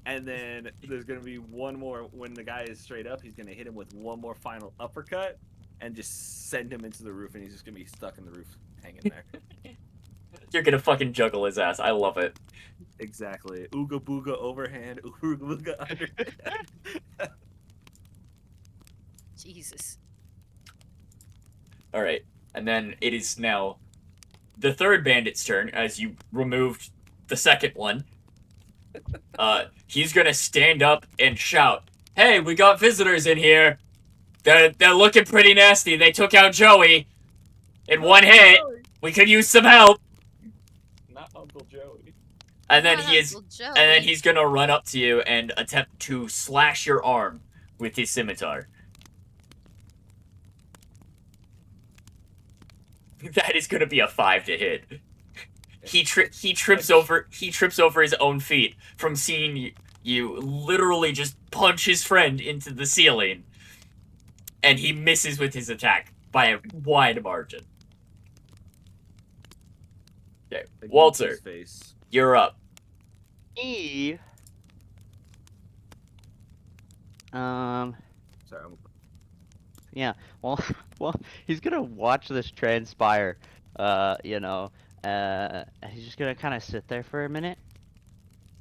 And then there's gonna be one more when the guy is straight up. He's gonna hit him with one more final uppercut, and just send him into the roof, and he's just gonna be stuck in the roof, hanging there. You're gonna fucking juggle his ass. I love it. Exactly. Ooga booga overhand, ooga booga underhand. Jesus. All right, and then it is now the third bandit's turn as you removed the second one. He's gonna stand up and shout, "Hey, we got visitors in here. They're looking pretty nasty. They took out Joey in one hit. We could use some help." Not Uncle Joey. And then Not he is, Uncle and then Joey. he's gonna run up to you and attempt to slash your arm with his scimitar. That is gonna be a 5 to hit. He trips over his own feet from seeing you literally just punch his friend into the ceiling, and he misses with his attack by a wide margin. Okay, Like, Walter, his face. you're up. E. Sorry, Well, well, he's gonna watch this transpire. And he's just gonna kind of sit there for a minute,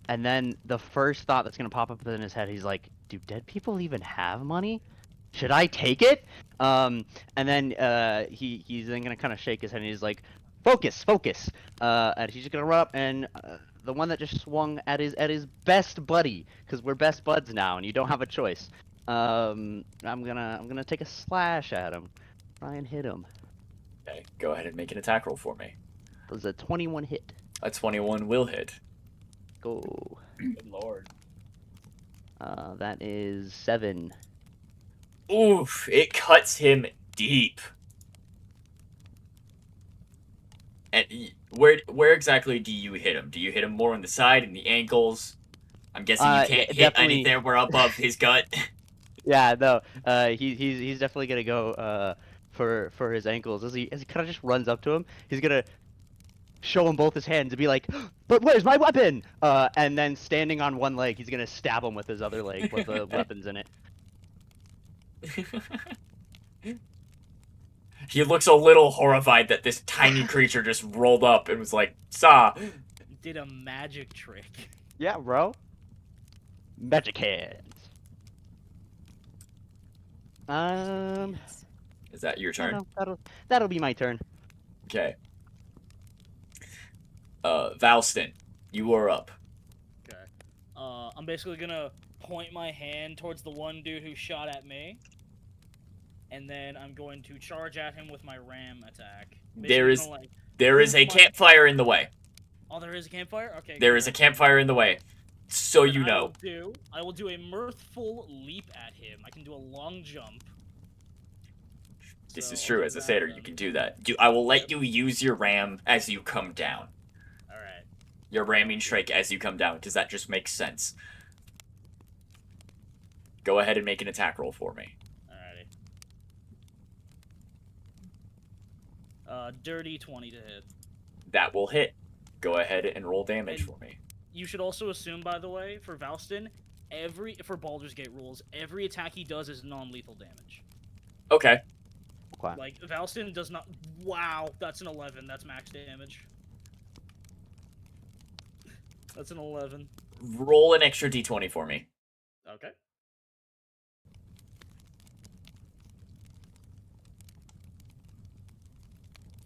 and then the first thought that's gonna pop up in his head, he's like, "Do dead people even have money? Should I take it?" And then he's then gonna kind of shake his head, and he's like, "Focus, focus!" And he's just gonna run up and. The one that just swung at his best buddy, because we're best buds now, and you don't have a choice. I'm gonna take a slash at him, try and hit him. Okay, go ahead and make an attack roll for me. It was a 21 hit. A 21 will hit. Go. Good lord. That is 7. Oof, it cuts him deep. And where exactly do you hit him? Do you hit him more on the side, in the ankles? I'm guessing you can't hit definitely- anywhere above his gut. Yeah, no. He's definitely gonna go for his ankles as he kind of just runs up to him. He's gonna show him both his hands and be like, "But where's my weapon?" And then standing on one leg, he's gonna stab him with his other leg with the weapons in it. He looks a little horrified that this tiny creature just rolled up and was like, "Saw." Did a magic trick. Yeah, bro. Magic hands. Is that your I don't turn? know. That'll be my turn. Okay. Valston, you are up. Okay. I'm basically gonna point my hand towards the one dude who shot at me. And then I'm going to charge at him with my ram attack. There is Gonna, like, there is a my- campfire in the way. Oh, there is a campfire? Okay. There cool. is a campfire in the way. So Then you know. I will do a mirthful leap at him. I can do a long jump. This So is I'll true. do As a that satyr, then. you can do that. I will let you use your ram as you come down. Alright. Your ramming strike as you come down. Does that just make sense? Go ahead and make an attack roll for me. Alrighty. Dirty 20 to hit. That will hit. Go ahead and roll damage And- for me. You should also assume, by the way, for Valston, for Baldur's Gate rules, every attack he does is non-lethal damage. Okay. Okay. Like, Valston does not... Wow, that's an 11. That's max damage. That's an 11. Roll an extra d20 for me. Okay.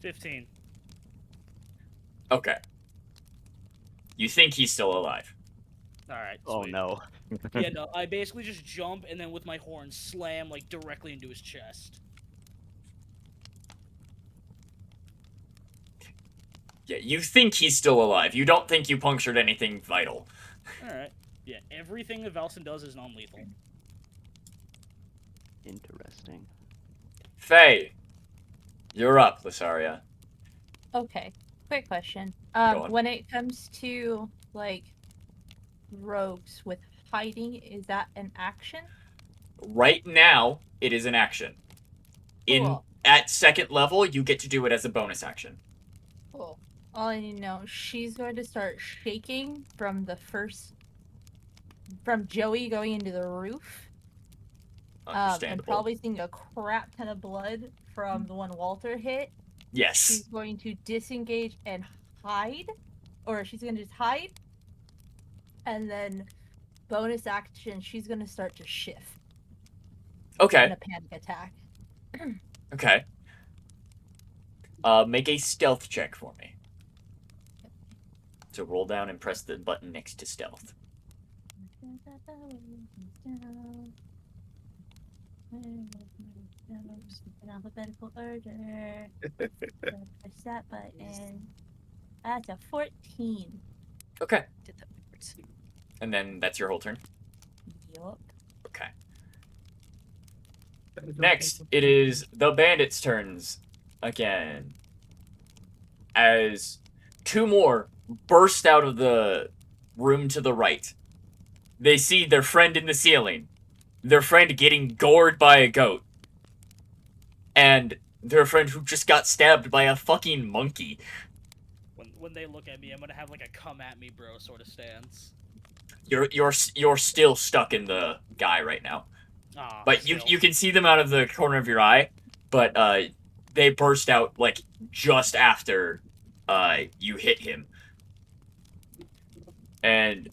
$15. Okay. You think he's still alive. Alright, Oh sweet. no. Yeah, no, I basically just jump and then with my horn slam, like, directly into his chest. Yeah, you think he's still alive. You don't think you punctured anything vital. Alright. Yeah, everything that Valston does is non-lethal. Interesting. Faye, you're up, Lysaria. Okay. Quick question. on. When it comes to like rogues with hiding, is that an action? Right now, it is an action. Cool. At second level, you get to do it as a bonus action. Cool. All I need to know, she's going to start shaking from Joey going into the roof. And Understandable. probably seeing a crap ton of blood from the one Walter hit. Yes. She's going to disengage and hide, or she's going to just hide, and then bonus action, she's going to start to shift in Okay. a panic attack. Okay. Make a stealth check for me. So roll down and press the button next to stealth. In alphabetical order. Press that button. That's a 14. Okay. Did that backwards. And then that's your whole turn? Yup. Okay. Next, it is the bandits' turns again. As two more burst out of the room to the right. They see their friend in the ceiling. Their friend getting gored by a goat. And their friend who just got stabbed by a fucking monkey. When they look at me, I'm gonna have like a come at me bro sort of stance. You're still stuck in the guy right now. Ah, But still. you can see them out of the corner of your eye, but they burst out like just after you hit him. And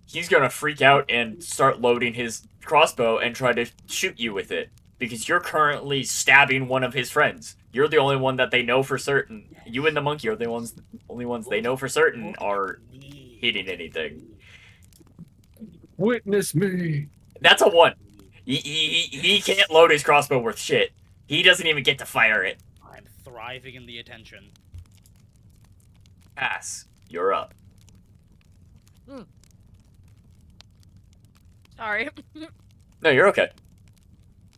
he's gonna freak out and start loading his crossbow and try to shoot you with it. Because you're currently stabbing one of his friends. You're the only one that they know for certain. You and the monkey are the only ones they know for certain are hitting anything. Witness me. That's a 1. He can't load his crossbow worth shit. He doesn't even get to fire it. I'm thriving in the attention. Pass. You're up. Sorry. No, you're okay.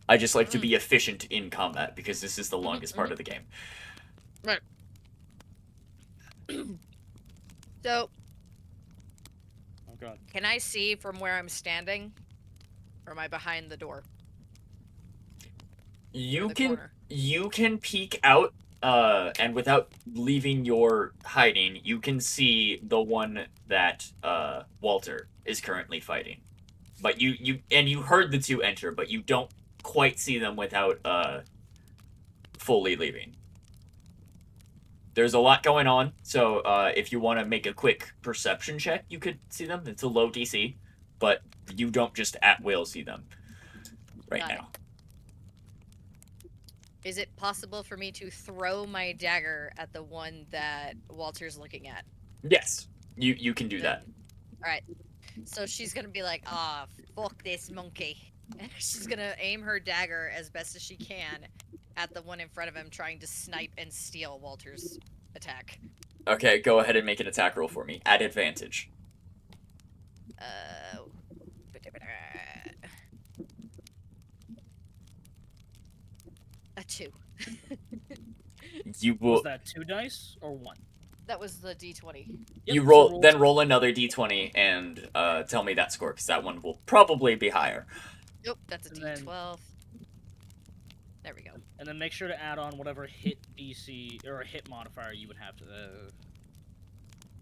I just like to be efficient in combat because this is the longest part of the game. So, Oh god. can I see from where I'm standing? Or am I behind the door? You the can corner? You can peek out, and without leaving your hiding, you can see the one that Walter is currently fighting. But you heard the two enter, but you don't quite see them without fully leaving. There's a lot going on, so if you want to make a quick perception check, you could see them. It's a low DC, but you don't just at will see them right Got it. now. Is it possible for me to throw my dagger at the one that Walter's looking at? Yes, you can do that. All right. So she's gonna be like, "Ah, fuck this monkey." She's gonna aim her dagger as best as she can at the one in front of him, trying to snipe and steal Walter's attack. Okay, go ahead and make an attack roll for me at advantage. A 2. You will. Was that 2 dice or 1? That was the D20. You Yep, roll, so then roll another d20 and tell me that score, because that one will probably be higher. Nope, that's a And then- D12. There we go. And then make sure to add on whatever hit DC or a hit modifier you would have to.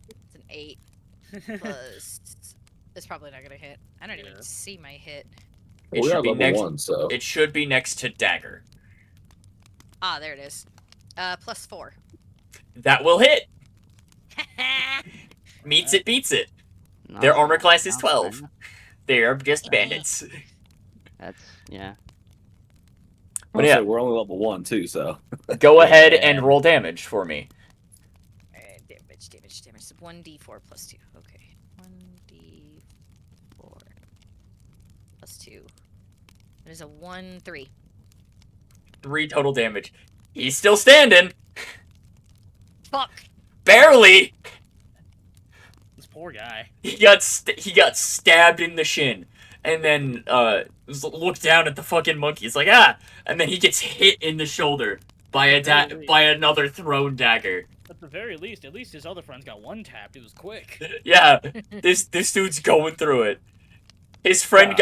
It's an 8 plus. It's probably not gonna hit. I don't even Yeah. see my hit. It we should are be level next. 1, so It should be next to dagger. Ah, there it is. Plus 4. That will hit. Meets it, beats it. Their armor class is 12. They are just bandits. That's yeah. But yeah. we're only level 1 too, so Go ahead and roll damage for me. Damage. So 1d4 plus 2. Okay. 1d4 plus 2. There's a 1, 3. 3 total damage. He's still standing. Fuck! Barely. This poor guy. He got stabbed in the shin, and then looked down at the fucking monkey. He's like, ah, and then he gets hit in the shoulder by another thrown dagger. At the very least, at least his other friends got one tapped. It was quick. Yeah, this dude's going through it. His friend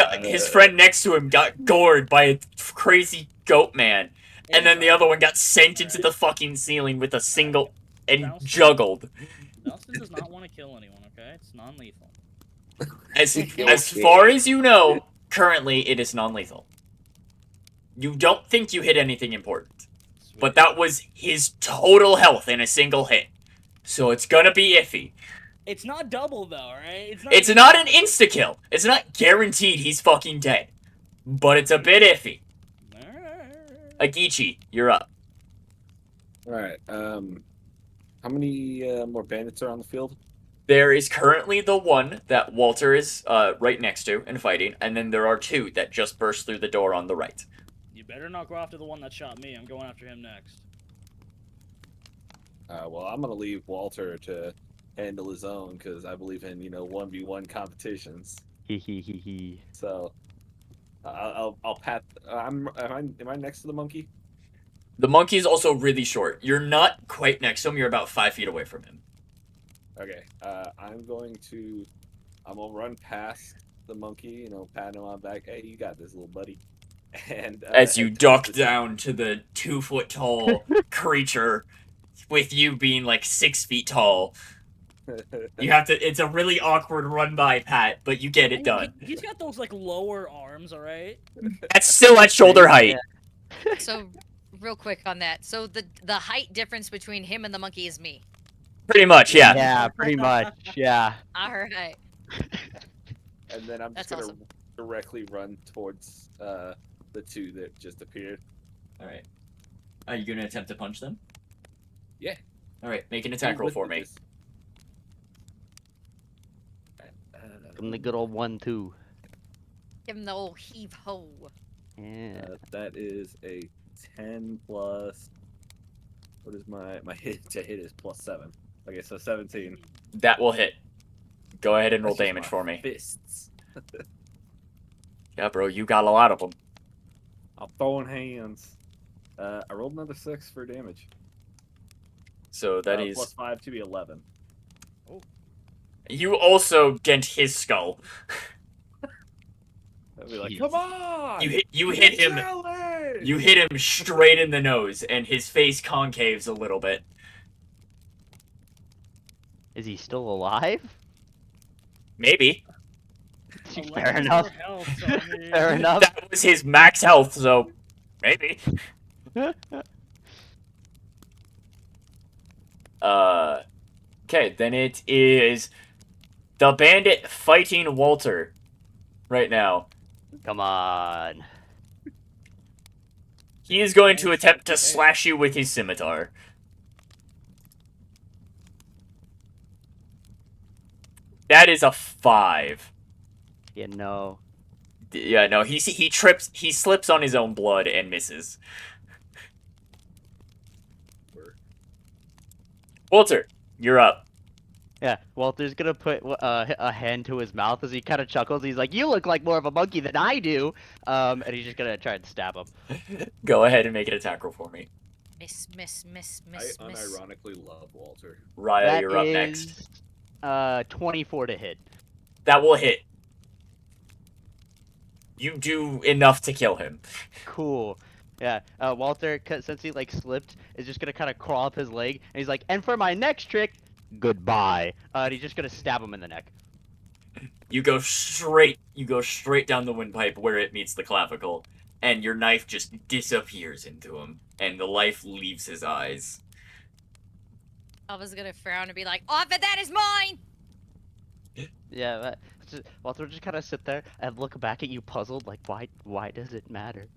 next to him got gored by a crazy goat man, and then the other one got sent into the fucking ceiling with a single and juggled. Nelson does not want to kill anyone. Okay, it's non-lethal. As far as you know, currently it is non-lethal. You don't think you hit anything important, but that was his total health in a single hit, so it's gonna be iffy. It's not double though, right? It's not an insta-kill. It's not guaranteed he's fucking dead, but it's a bit iffy. Agichi, you're up. Alright, how many more bandits are on the field? There is currently the one that Walter is right next to and fighting, and then there are 2 that just burst through the door on the right. You better not go after the one that shot me. I'm going after him next. Well, I'm gonna leave Walter to handle his own, because I believe in, 1v1 competitions. He. So, I'll pat. Am I next to the monkey? The monkey is also really short. You're not quite next to him. You're about 5 feet away from him. Okay. I'm gonna run past the monkey. Pat him on the back. Hey, you got this, little buddy. And As you and duck towards down to the 2-foot-tall creature, with you being like 6 feet tall. You have to. It's a really awkward run by, Pat, but you get it done. He's got those like lower arms, all right. That's still at shoulder height. So, real quick on that. So the height difference between him and the monkey is me. Pretty much, yeah. Yeah, pretty much. Yeah. All right. And then I'm just That's gonna awesome. directly run towards the 2 that just appeared. All right. Are you gonna attempt to punch them? Yeah. All right. Make an attack roll for me. From the good old 1-2. Give him the old heave ho. Yeah. That is a 10 plus. What is my hit to hit is +7. Okay, so 17. That will hit. Go ahead and roll That's just damage my for me. Fists. Yeah, bro, you got a lot of them. I'm throwing hands. I rolled another 6 for damage. So that is. Plus 5 to be 11. You also dent his skull. I'd be like, Jeez. come on! You hit him. Challenge! You hit him straight in the nose, and his face concaves a little bit. Is he still alive? Maybe. Fair enough. Health, so I mean... Fair enough. That was his max health, so maybe. Okay, then it is the bandit fighting Walter right now. Come on. He is going to Nice. attempt to Okay. slash you with his scimitar. That is a 5. Yeah, no. Yeah, no, he trips, he slips on his own blood and misses. Walter, you're up. Yeah, Walter's gonna put a hand to his mouth as he kind of chuckles. He's like, "You look like more of a monkey than I do," and he's just gonna try and stab him. Go ahead and make an attack roll for me. Miss. I unironically love Walter. Raya, That you're up next. is 24 to hit. That will hit. You do enough to kill him. Cool. Yeah, Walter, since he like slipped, is just gonna kind of crawl up his leg, and he's like, "And for my next trick, goodbye." And he's just gonna stab him in the neck. You go straight down the windpipe where it meets the clavicle, and your knife just disappears into him, and the life leaves his eyes. Alva's gonna frown and be like, "Oh, but that is mine!" Yeah, Walter just kind of sit there and look back at you, puzzled, like, why does it matter?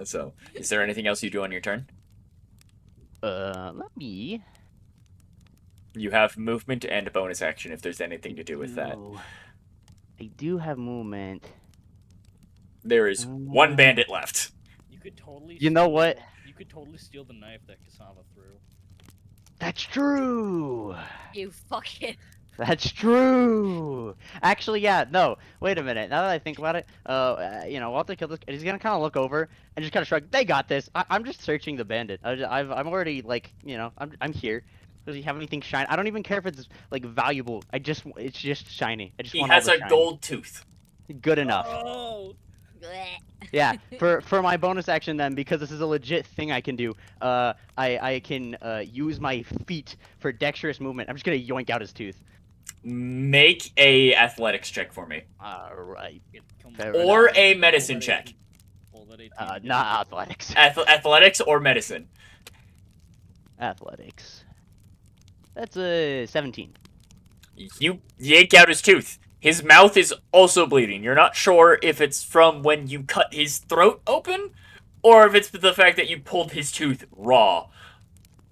So, is there anything else you do on your turn? Let me. You have movement and a bonus action if there's anything to do with that. No. I do have movement. There is one bandit left. You could totally. You know what? You could totally steal the knife that Cassava threw. That's true. You fucking. That's true. Actually, yeah. No. Wait a minute. Now that I think about it, Walter killed this. He's gonna kind of look over and just kind of shrug. They got this. I'm just searching the bandit. I'm already like, I'm here. Does he have anything shiny? I don't even care if it's like valuable. It's just shiny. I just He want all has the a shiny. gold tooth. Good enough. Oh. Blech. Yeah. For my bonus action then, because this is a legit thing I can do. I can use my feet for dexterous movement. I'm just gonna yoink out his tooth. Make a athletics check for me. Alright. It comes Fair with- Or enough. a medicine Roll that check. 18 roll that 18. Not athletics. Athletics or medicine. Athletics. That's a 17. You yank out his tooth. His mouth is also bleeding. You're not sure if it's from when you cut his throat open, or if it's the fact that you pulled his tooth raw.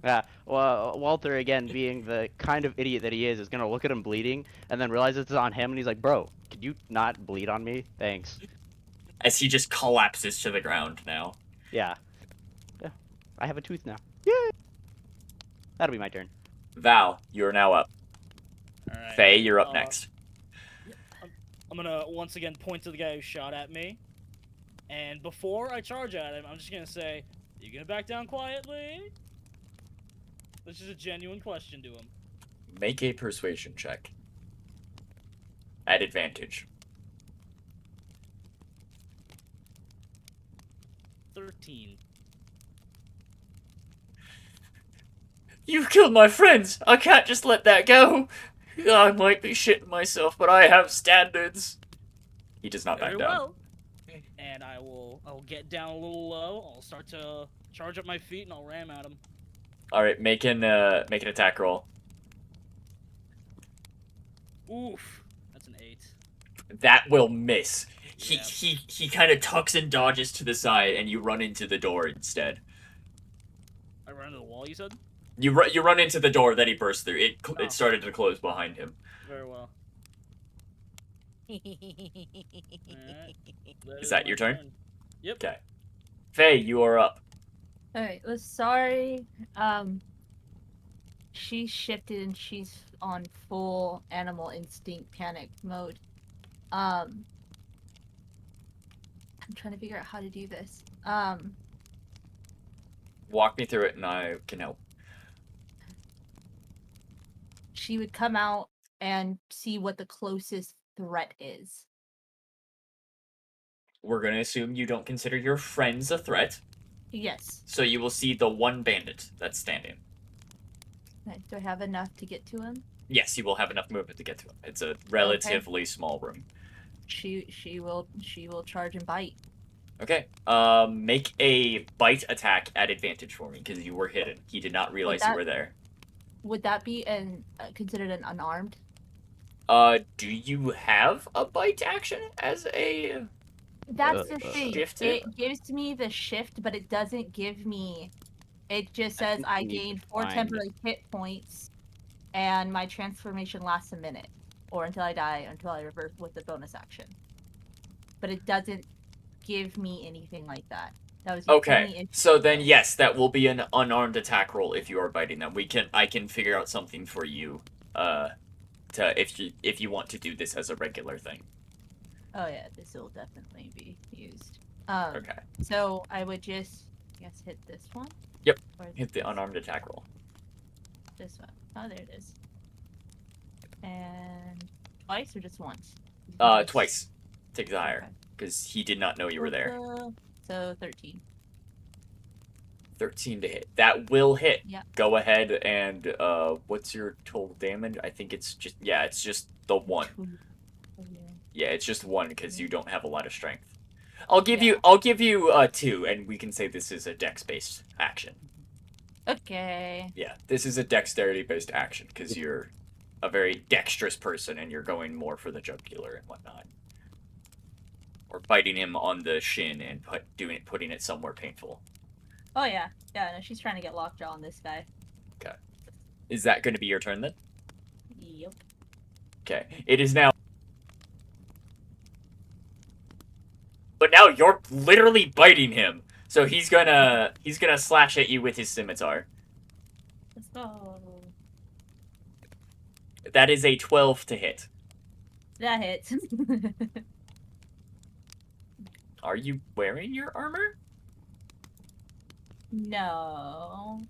Yeah, well, Walter, again, being the kind of idiot that he is gonna look at him bleeding, and then realize it's on him, and he's like, "Bro, could you not bleed on me? Thanks." As he just collapses to the ground now. Yeah. Yeah. I have a tooth now. Yay! That'll be my turn. Val, you're now up. Alright. Faye, you're up next. I'm gonna once again point to the guy who shot at me, and before I charge at him, I'm just gonna say, "You gonna back down quietly?" This is a genuine question to him. Make a persuasion check. At advantage. 13. You killed my friends! I can't just let that go! I might be shitting myself, but I have standards. He does not back Very down. well. And I'll get down a little low. I'll start to charge up my feet, and I'll ram at him. Alright, make an attack roll. Oof. That's an 8. That will miss. Yeah. He kind of tucks and dodges to the side, and you run into the door instead. I run into the wall, you said? You run into the door that he burst through. Oh. It started to close behind him. Very well. Is that your turn? Yep. Okay. Faye, you are up. Alright, sorry. She shifted and she's on full animal instinct panic mode. I'm trying to figure out how to do this. Walk me through it, and I can help. She would come out and see what the closest threat is. we're gonna assume you don't consider your friends a threat. Yes. So you will see the one bandit that's standing. Okay, do I have enough to get to him? Yes, you will have enough movement to get to him. It's a relatively small room. She will charge and bite. Okay. Make a bite attack at advantage for me because you were hidden. He did not realize you that- were there. Would that be considered an unarmed? Do you have a bite action as a? That's the thing. Shifted? It gives me the shift, but it doesn't give me. It just I says think I you need to gained 4 find- temporary hit points, and my transformation lasts a minute, or until I die, until I revert with the bonus action. But it doesn't give me anything like that. That was the only Okay. issue. So then, yes, that will be an unarmed attack roll if you are biting them. I can figure out something for you. To if you want to do this as a regular thing. Oh yeah, this will definitely be used. Okay. So I would just, I guess, hit this one. Yep. Or Hit the this- unarmed attack roll. This one. Oh, there it is. And twice or just once? Twice. Take the higher Okay. because he did not know you were there. So 13. 13 to hit. That will hit. Yeah. Go ahead and what's your total damage? I think it's just it's just the one. Oh, yeah. Yeah, it's just one because you don't have a lot of strength. I'll give Yeah. you 2 and we can say this is a dex based action. Okay. Yeah, this is a dexterity based action because you're a very dexterous person and you're going more for the jugular and whatnot. Or biting him on the shin and putting it somewhere painful. Oh yeah. Yeah, no, she's trying to get lockjaw on this guy. Is that going to be your turn then? Yep. Okay. It is now. But now you're literally biting him. So he's gonna slash at you with his scimitar. Let's go. That is a 12 to hit. That hits. Are you wearing your armor? No.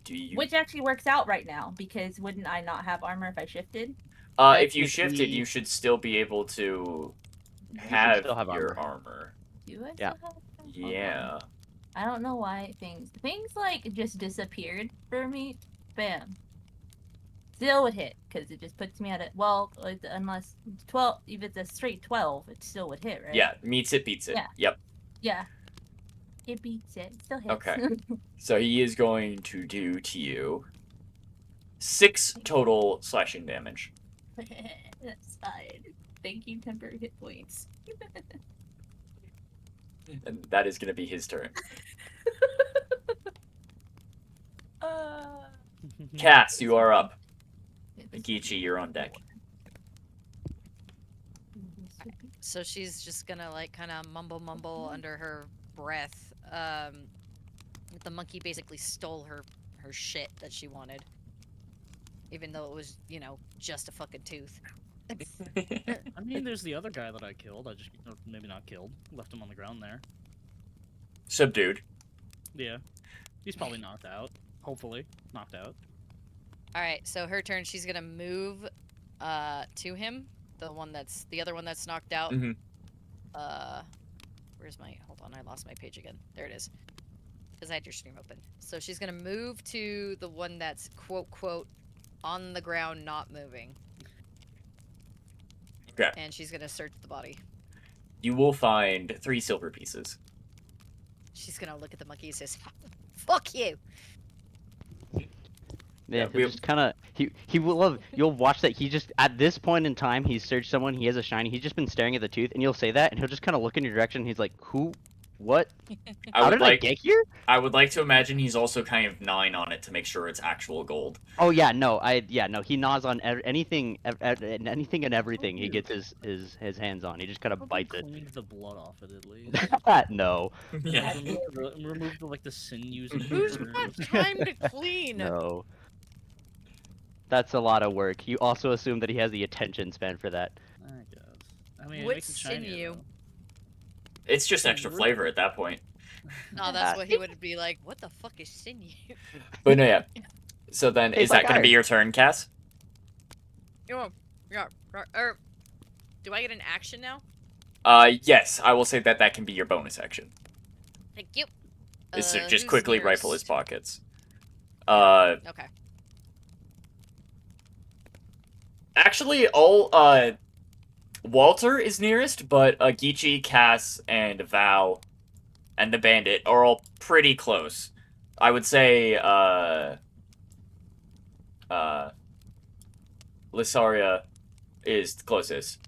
Do you? Which actually works out right now, because wouldn't I not have armor if I shifted? If you shifted, Technically- you should still be able to You should have, still have your armor. armor. Do I Yeah. still have Hold on. Yeah. I don't know why things like just disappeared for me. Bam. Still would hit because it just puts me at it. Well, unless 12, if it's a straight 12, it still would hit, right? Yeah, meets it, beats it. Yeah. Yep. Yeah. It beats it. Still hits. Okay. So he is going to do to you 6 total slashing damage. That's fine. Thank you, temporary hit points. And that is going to be his turn. Cass, you are up. Mikichi, you're on deck. So she's just gonna like kind of mumble under her breath. The monkey basically stole her shit that she wanted, even though it was, you know, just a fucking tooth. I mean, there's the other guy that I killed. I just maybe not killed. Left him on the ground there. Subdued. Yeah, he's probably knocked out. Hopefully, knocked out. All right, so her turn. She's gonna move to him. The other one that's knocked out. Mhm. Where's my? Hold on, I lost my page again. There it is. Because I had your stream open. So she's gonna move to the one that's quote on the ground, not moving. Okay. And she's gonna search the body. You will find 3 silver pieces. She's gonna look at the monkey and says, "Fuck you." Yeah, we- he'll just kind of he will love. You'll watch that he just at this point in time he's searched someone. He has a shiny. He's just been staring at the tooth, and you'll say that, and he'll just kind of look in your direction. And he's like, "Who? What? How did I get here?" I would like to imagine he's also kind of gnawing on it to make sure it's actual gold. Oh yeah, no, he gnaws on anything, anything and everything he gets his hands on. He just kind of bites it. Cleaned the blood off it at least. No, Yeah. Remove the, like the sinews and Who's nerves. got time to clean? no. That's a lot of work. You also assume that he has the attention span for that. I guess. I mean, it Which makes it shinier, sinew? though. It's just extra flavor at that point. No, that's what he would be like. What the fuck is sinew? But no, yeah. So then, Tastes is that like going to be iron. your turn, Cass? Yeah. Do I get an action now? Yes, I will say that that can be your bonus action. Thank you. Is to just Who's quickly rifle his nearest? pockets. Okay. Actually, all Walter is nearest, but Geechee, Cass, and Val, and the Bandit are all pretty close. I would say Lysaria is the closest.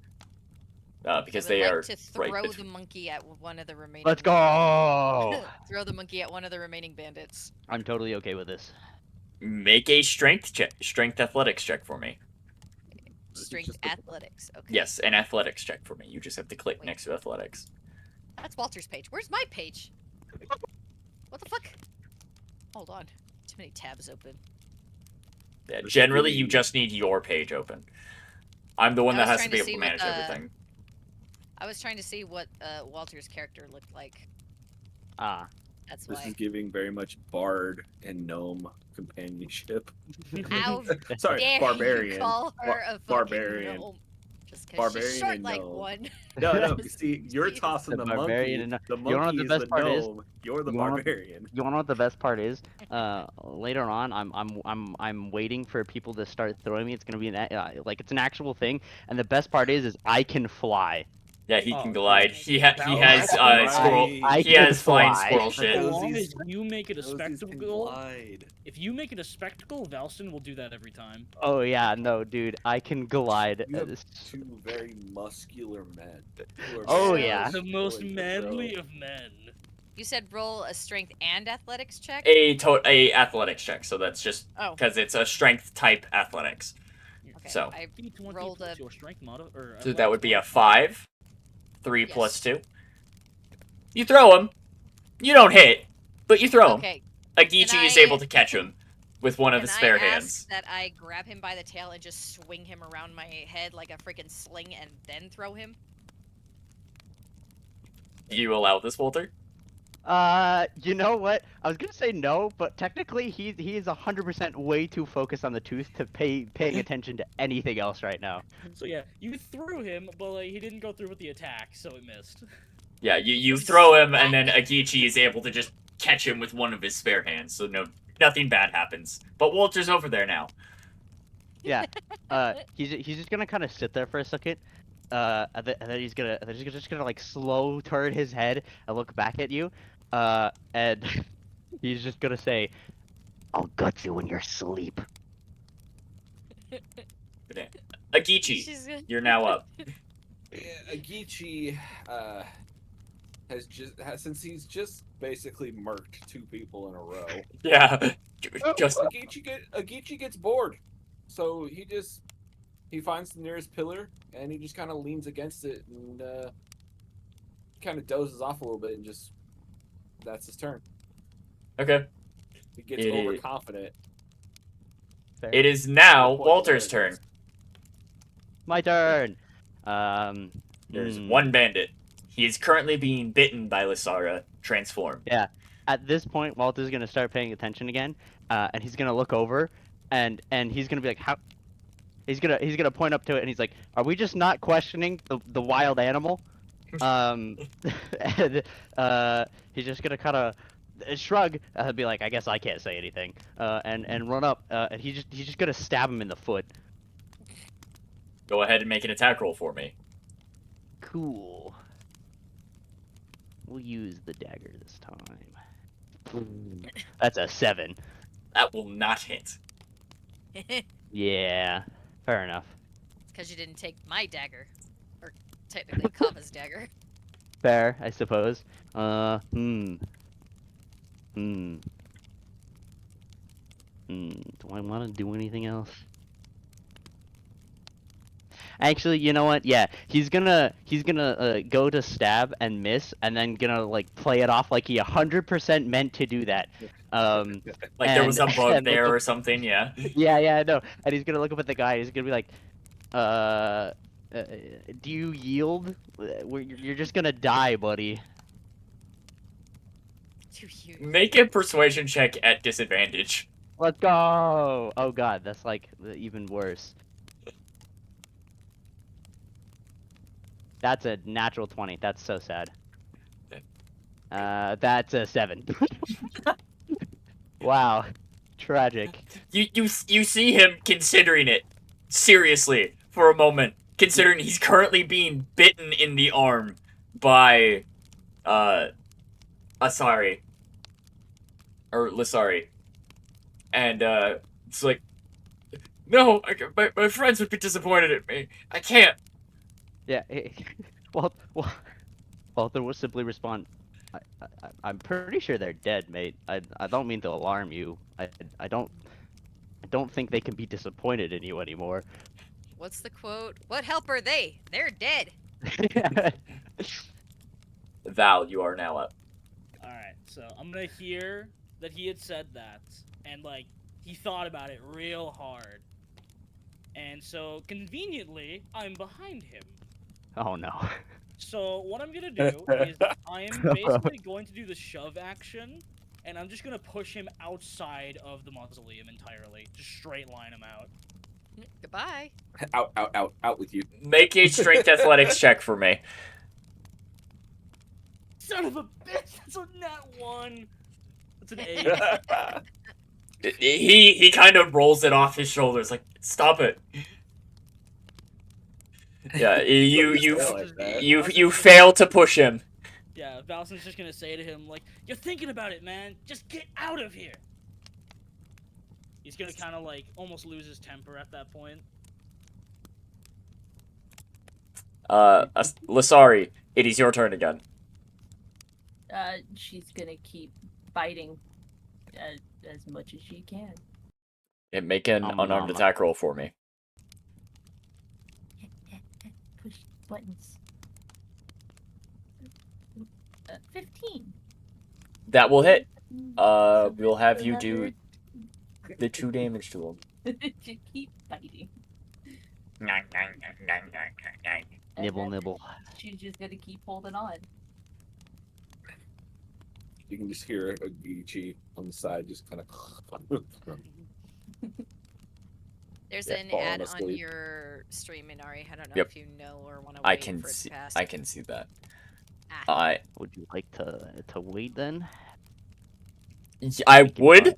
Because I would they like are to right throw the between. monkey at one of the remaining. Let's go. Throw the monkey at one of the remaining bandits. I'm totally okay with this. Make a strength athletics check for me. Strength Just the- athletics. Okay. Yes, an athletics check for me. You just have to click Wait. next to athletics. That's Walter's page. Where's my page? What the fuck? Hold on. Too many tabs open. Yeah, This is generally, you giving- just need your page open. I'm the one I that was has to trying be to able see to what manage the- everything. I was trying to see what Walter's character looked like. Ah. That's This why. is giving very much bard and gnome companionship. How Sorry, dare barbarian. you call her a fucking barbarian. gnome? Just because she's Barbarian short and like gnome. one. No, Just- see, you're she's- tossing The the barbarian monkey. and- The You wanna know what monkey the is best the part is? gnome. You're the You wanna- barbarian. You wanna know what the best part is? Later on, I'm waiting for people to start throwing me. It's gonna be like it's an actual thing, and the best part is I can fly. Yeah, he Oh, can glide. yeah. He That has was right. squirrel. I He can has flying fly. squirrel shit. As Those long these- as you make it a Those can spectacle, glide. if you make it a spectacle, Valston will do that every time. Oh yeah, no, dude, I can glide. You have two very muscular men. who are Oh, very yeah. much The most willing to manly throw. of men. You said roll a strength and athletics check? A athletics check. So that's just Oh, because it's a strength type athletics. okay. So. I D20 rolled plus a your strength mod or So that would be a athletics 5. 3 Yes. plus 2. You throw him. You don't hit, but you throw him. okay. Agichi is I- able to catch him with one of Can his spare I ask hands. that I grab him by the tail and just swing him around my head like a freaking sling and then throw him? Do you allow this, Walter? You know what? I was gonna say no, but technically he is 100% way too focused on the tooth to paying attention to anything else right now. So yeah, you threw him, but like, he didn't go through with the attack, so it missed. Yeah, you throw him, and then Agichi is able to just catch him with one of his spare hands, so nothing bad happens. But Walter's over there now. Yeah. He's just gonna kind of sit there for a second. And then he's just gonna like slow turn his head and look back at you. And he's just gonna say, "I'll gut you in your sleep." Agichi, She's you're now up. Yeah, Agichi since he's just basically murked 2 people in a row. Yeah, just Agichi gets bored, so he finds the nearest pillar and he just kind of leans against it and kind of dozes off a little bit and just that's his turn. okay. He gets It- overconfident. Fair. It is now To the point Walter's where turn. My turn. There's hmm. one bandit. He is currently being bitten by Lysara. Transform. At this point, Walter's gonna start paying attention again, and he's gonna look over, and he's gonna be like, "How?" He's gonna point up to it, and he's like, "Are we just not questioning the wild animal?" And he's just gonna kind of shrug, be like, "I guess I can't say anything," and run up, and he's just gonna stab him in the foot. Go ahead and make an attack roll for me. Cool. We'll use the dagger this time. That's a 7. That will not hit. Yeah, fair enough. Because you didn't take my dagger. Or technically Kava's dagger. Fair, I suppose. Do I want to do anything else? Actually, you know what? Yeah, he's gonna go to stab and miss, and then gonna like play it off like he 100% meant to do that. Like there was a And- bug and there look or up- something, yeah. Yeah, no. And he's gonna look up at the guy. He's gonna be like, do you yield? You're just gonna die, buddy. Too huge. Make a persuasion check at disadvantage. Let's go! Oh god, that's like even worse. That's a natural 20. That's so sad. That's a 7. Wow. Tragic. You see him considering it seriously for a moment, considering he's currently being bitten in the arm by Asari or Lisari, and it's like, no, my friends would be disappointed at me. I can't. Yeah. Walter will simply respond. I'm pretty sure they're dead, mate. I don't mean to alarm you. I don't think they can be disappointed in you anymore. What's the quote? What help are they? They're dead. Val, you are now up. Alright, so I'm gonna hear that he had said that, and like he thought about it real hard. And so conveniently, I'm behind him. Oh no. So what I'm gonna do is I am basically going to do the shove action, and I'm just gonna push him outside of the mausoleum entirely. Just straight line him out. Goodbye. Out with you. Make a strength athletics check for me. Son of a bitch! That's a nat 1! That's an 8. He kind of rolls it off his shoulders, like, stop it. Yeah, you fail to push him. Yeah, Valson's just gonna say to him, like, you're thinking about it, man! Just get out of here! He's gonna kind of, like, almost lose his temper at that point. Lasari, it is your turn again. She's gonna keep biting as much as she can. And make an unarmed attack roll for me. Push buttons. 15. That will hit. We'll have you do the 2 damage to him. Just keep biting. Nibble, then nibble. She's just gonna keep holding on. You can just hear a Guichi on the side, just kind of. There's Yeah, an falling ad on asleep. your stream, Inari. I don't know Yep. if you know or want to I wait can for it see. to pass. I can see that. Ah. Would you like to wait then? I We can would, try.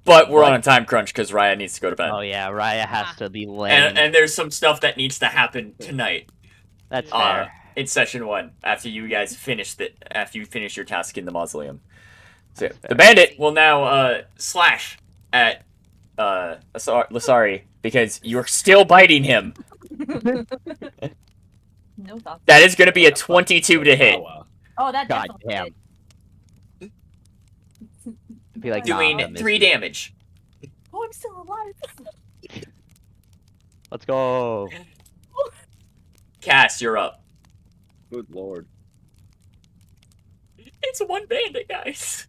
but we're on a time crunch because Raya needs to go to bed. Oh yeah, Raya has to be laying. And there's some stuff that needs to happen tonight. That's fair. In session 1, after you guys after you finish your task in the mausoleum. So That's the fair. bandit will now slash at Lasari because you're still biting him. No thoughts. That is going to be a 22 to hit, Oh, that God definitely damn. did. Be like, doing nah, 3 damage. Oh, I'm still alive. Let's go. Cass, you're up. Good lord. It's one bandit, guys.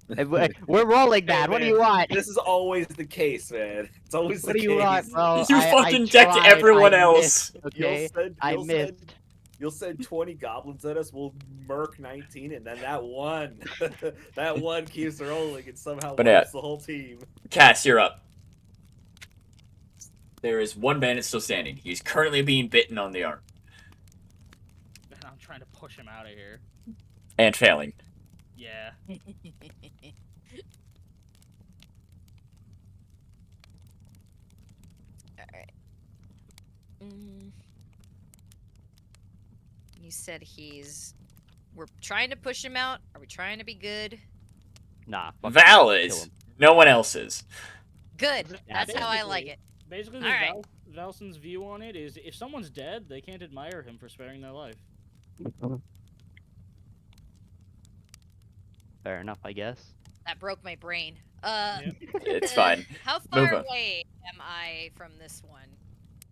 We're rolling bad. What do you want? This is always the case, man. It's always What the do case. you want, bro? You fucking decked tried, everyone I else. Missed, okay, I missed. You'll send 20 goblins at us. We'll murk 19, and then that one, that one keeps rolling and somehow But wipes the whole team. Cass, you're up. There is one bandit still standing. He's currently being bitten on the arm Man, I'm trying to push him out of here. and failing. Yeah. Alright. You said we're trying to push him out? Are we trying to be good? Nah. fuck Val him. Kill is. him. No one else is. Good. Yeah, That's how I like it. Basically, All right. Valson's view on it is if someone's dead, they can't admire him for sparing their life. Fair enough, I guess. That broke my brain. It's fine. How Move far on. away am I from this one?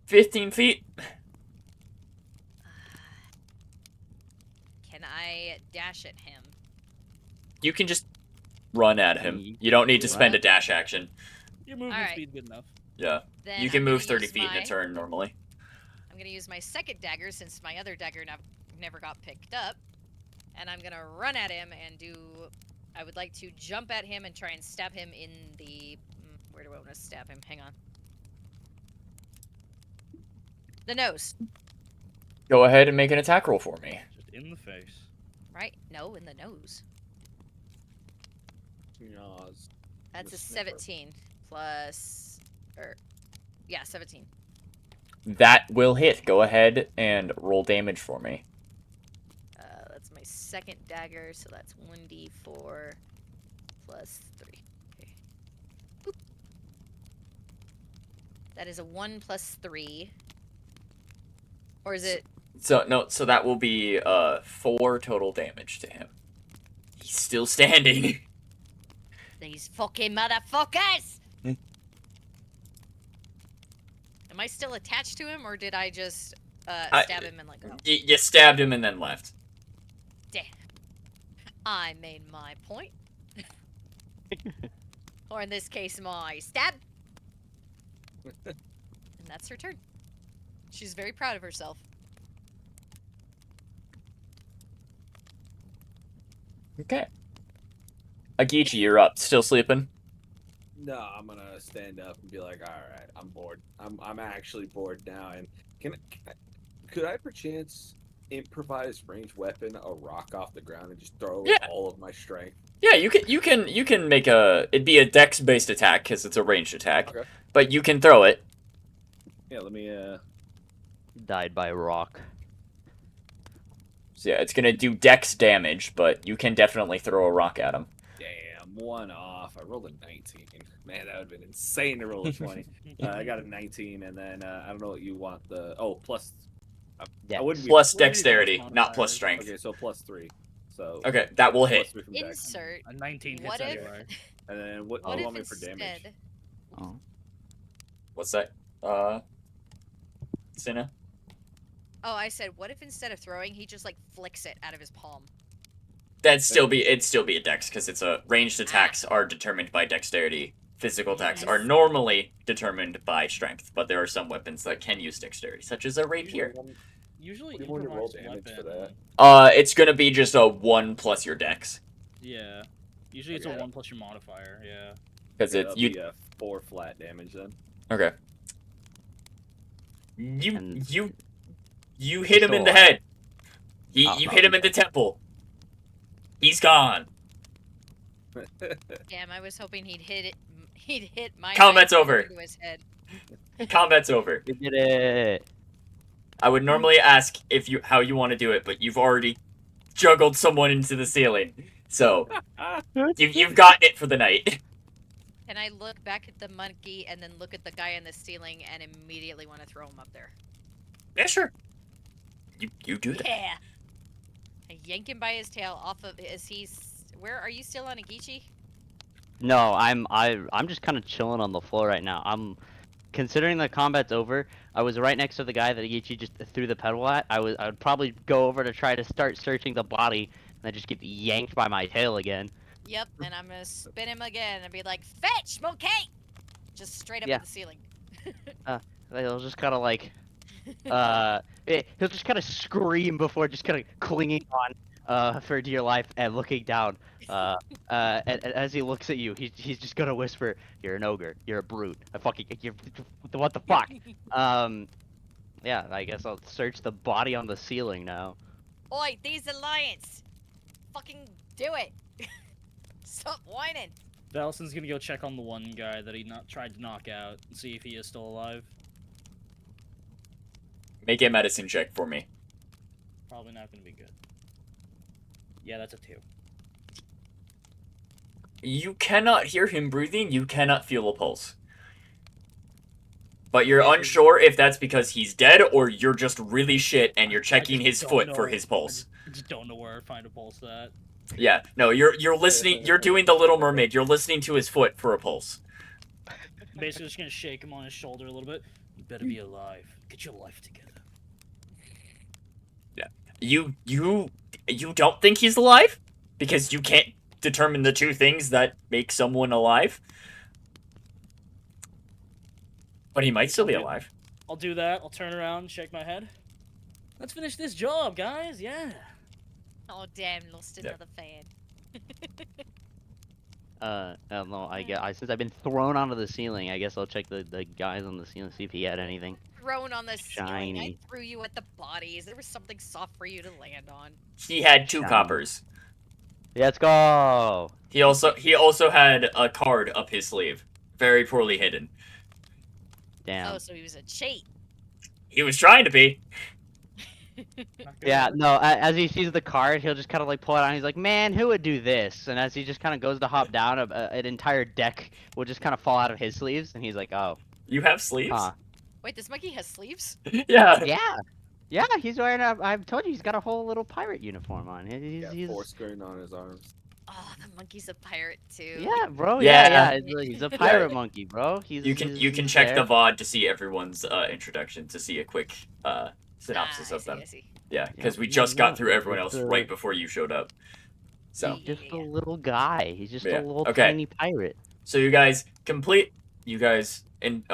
15 feet. Can I dash at him? You can just run at him. You don't need to spend a dash action. Your movement Alright. speed good enough. Yeah. Then You can I'm gonna move 30 use feet in a my- turn normally. I'm gonna use my second dagger since my other dagger never got picked up, and I'm gonna run at him and do. I would like to jump at him and try and stab him in the. Where do I want to stab him? Hang on. The nose. Go ahead and make an attack roll for me. Just in the face. Right? No, in the nose. Yaws. That's The a sniffer. 17 plus, yeah, 17. That will hit. Go ahead and roll damage for me. That's my second dagger, so that's 1d4 plus 3. Okay. Boop. That is a 1 plus 3. Or is it? So no, so that will be 4 total damage to him. He's still standing. These fucking motherfuckers! Hmm. Am I still attached to him, or did I just stab him and let go? You stabbed him and then left. Damn. I made my point. Or in this case, my stab. And that's her turn. She's very proud of herself. Okay. Agichi, you're up. Still sleeping? No, I'm gonna stand up and be like, all right, I'm bored. I'm actually bored now. And could I perchance improvise ranged weapon a rock off the ground and just throw Yeah. all of my strength? Yeah, you can make it'd be a dex based attack because it's a ranged attack. Okay. But you can throw it. Yeah, let me Died by a rock. So yeah, it's gonna do dex damage, but you can definitely throw a rock at him. damn, one off. I rolled a 19. Man, that would have been insane to roll a 20. I got a 19, and then I don't know what you want the plus. I Dex. wouldn't be Plus What are your dexterity, dex not plus modifiers? strength. okay, so plus 3. So Okay, that will plus hit. 3 from dex. Insert. A 19 hits What if? anyway. And then what What do you if want me for damage? instead? Oh. What's that? Cinna? Oh, I said, what if instead of throwing, he just like flicks it out of his palm? It'd still be a dex because it's a ranged attacks are determined by dexterity. Physical attacks are Yes. normally determined by strength, but there are some weapons that can use dexterity, such as a rapier. Usually, What do you want to roll improvised damage for weapon- that? It's gonna be just a 1 plus your dex Yeah. Usually it's a Okay. 1 plus your modifier. Yeah. because Okay, it's that'll you. be a 4 flat damage then. Okay. You And- you hit him in the Still alive. head. Oh, You hit him in the temple. He's gone. Damn, I was hoping he'd hit it. He'd hit my Combat's knife over. into his head. Combat's over. We did it. I would normally ask how you want to do it, but you've already juggled someone into the ceiling. So you've gotten it for the night. Can I look back at the monkey and then look at the guy in the ceiling and immediately want to throw him up there? Yeah, sure. You do that. Yeah. I yank him by his tail off of. Where are you still on Agichi? No, I'm just kind of chilling on the floor right now. I'm considering the combat's over. I was right next to the guy that Ichi just threw the pedal at. I would probably go over to try to start searching the body, and I just get yanked by my tail again. Yep, and I'm gonna spin him again and be like, "Fetch, monkey!" Just straight up Yeah. at the ceiling. He'll just kind of like, he'll just kind of scream before just kind of clinging on, for dear life and looking down. And as he looks at you, he's just gonna whisper, "You're an ogre. You're a brute. What the fuck?" Yeah, I guess I'll search the body on the ceiling now. Oi, these alliance! Fucking do it! Stop whining! Valison's gonna go check on the one guy that he tried to knock out and see if he is still alive. Make a medicine check for me. Probably not gonna be good. Yeah, that's a 2. You cannot hear him breathing. You cannot feel a pulse. But you're unsure if that's because he's dead or you're just really shit and you're checking I just his don't foot for know- his pulse. I just don't know where to find a pulse at. Yeah, no, you're listening. You're doing the Little Mermaid. You're listening to his foot for a pulse. Basically, just gonna shake him on his shoulder a little bit. You better be alive. Get your life together. You don't think he's alive because you can't determine the two things that make someone alive. But he might still be alive. I'll do that. I'll turn around, shake my head. Let's finish this job, guys. Yeah. Oh damn, lost Yeah. another fan. I don't know. Since I've been thrown onto the ceiling, I guess I'll check the guys on the ceiling, see if he had anything. thrown on the ceiling. I Shiny. threw you at the bodies. There was something soft for you to land on. He had 2 Shiny. coppers. Let's go. He also had a card up his sleeve, very poorly hidden. Damn. Oh, so he was a cheat. He was trying to be. Not gonna Yeah, work. no, as he sees the card, he'll just kind of like pull it out and he's like, man, who would do this? And as he just kind of goes to hop down, an entire deck will just kind of fall out of his sleeves, and he's like, oh, You have sleeves? huh. Wait, this monkey has sleeves? Yeah. Yeah. Yeah, he's wearing I've told you, he's got a whole little pirate uniform on. He's 4 screen on his arms. Oh, the monkey's a pirate too. Yeah, bro. Yeah. He's a pirate monkey, bro. You can he's check there. the VOD to see everyone's introduction to see a quick synopsis I of see, them. I see. Yeah, because we Yeah, just no, got through everyone else it's, right before you showed up. So Just a little guy. He's just Yeah, a little okay. tiny pirate. so you guys in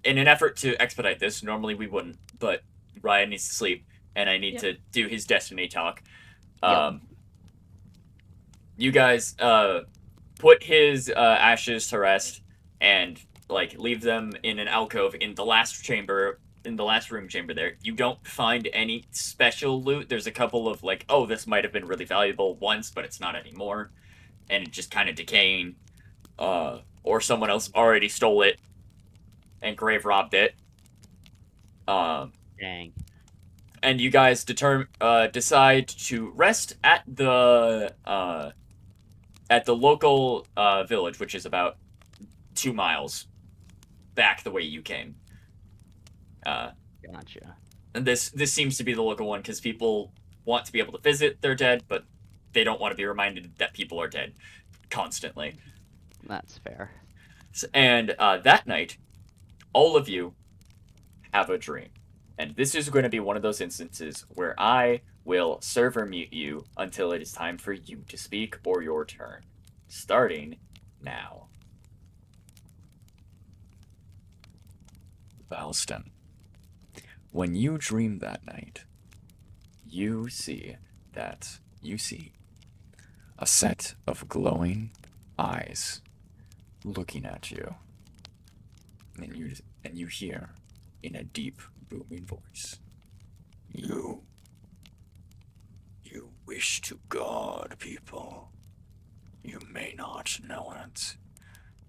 in an effort to expedite this, normally we wouldn't, but Ryan needs to sleep and I need Yep. to do his destiny talk. Yep. You guys put his ashes to rest and like leave them in an alcove in the last room chamber there. You don't find any special loot. There's a couple of like, oh, this might have been really valuable once, but it's not anymore, and it just kind of decaying. Or someone else already stole it and grave robbed it. Dang. And you guys decide to rest at the local village, which is about 2 miles back the way you came. Gotcha. And this seems to be the local one because people want to be able to visit their dead, but they don't want to be reminded that people are dead constantly. That's fair. And that night, all of you have a dream. And this is going to be one of those instances where I will server mute you until it is time for you to speak or your turn. Starting now. Valston, when you dream that night, you see a set of glowing eyes looking at you. And you hear in a deep, booming voice, You wish to guard people. You may not know it,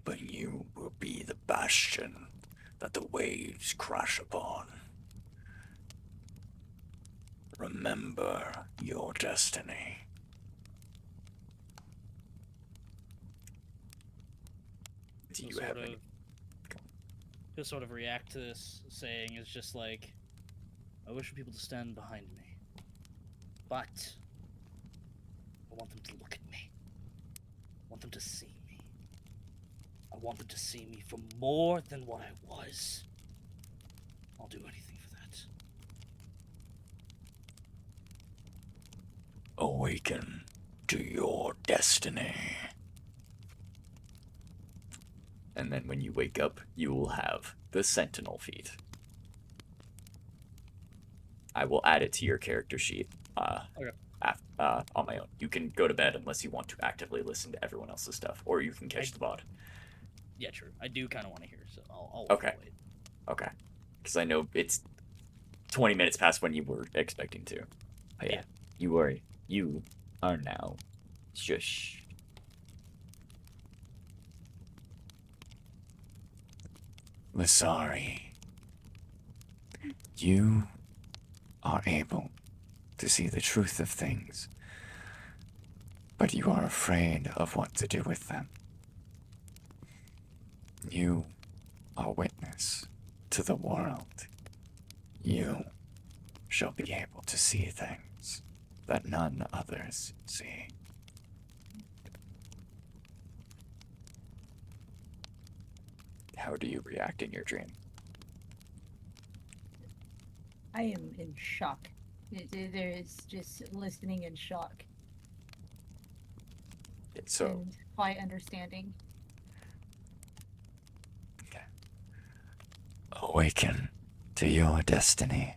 but you will be the bastion that the waves crash upon. Remember your destiny. Do you have any? He'll sort of react to this, saying is just like, I wish for people to stand behind me, but I want them to look at me. I want them to see me. I want them to see me for more than what I was. I'll do anything for that. Awaken to your destiny. And then when you wake up, you will have the Sentinel feat. I will add it to your character sheet Okay. on my own. You can go to bed unless you want to actively listen to everyone else's stuff, or you can catch the VOD. Yeah, true. I do kind of want to hear, so I'll Okay. wait. Okay. Because I know it's 20 minutes past when you were expecting to. But yeah, you are now shush. Lasari, you are able to see the truth of things, but you are afraid of what to do with them. You are witness to the world. You shall be able to see things that none others see. How do you react in your dream? I am in shock. There is just listening in shock So, and quite understanding. awaken to your destiny.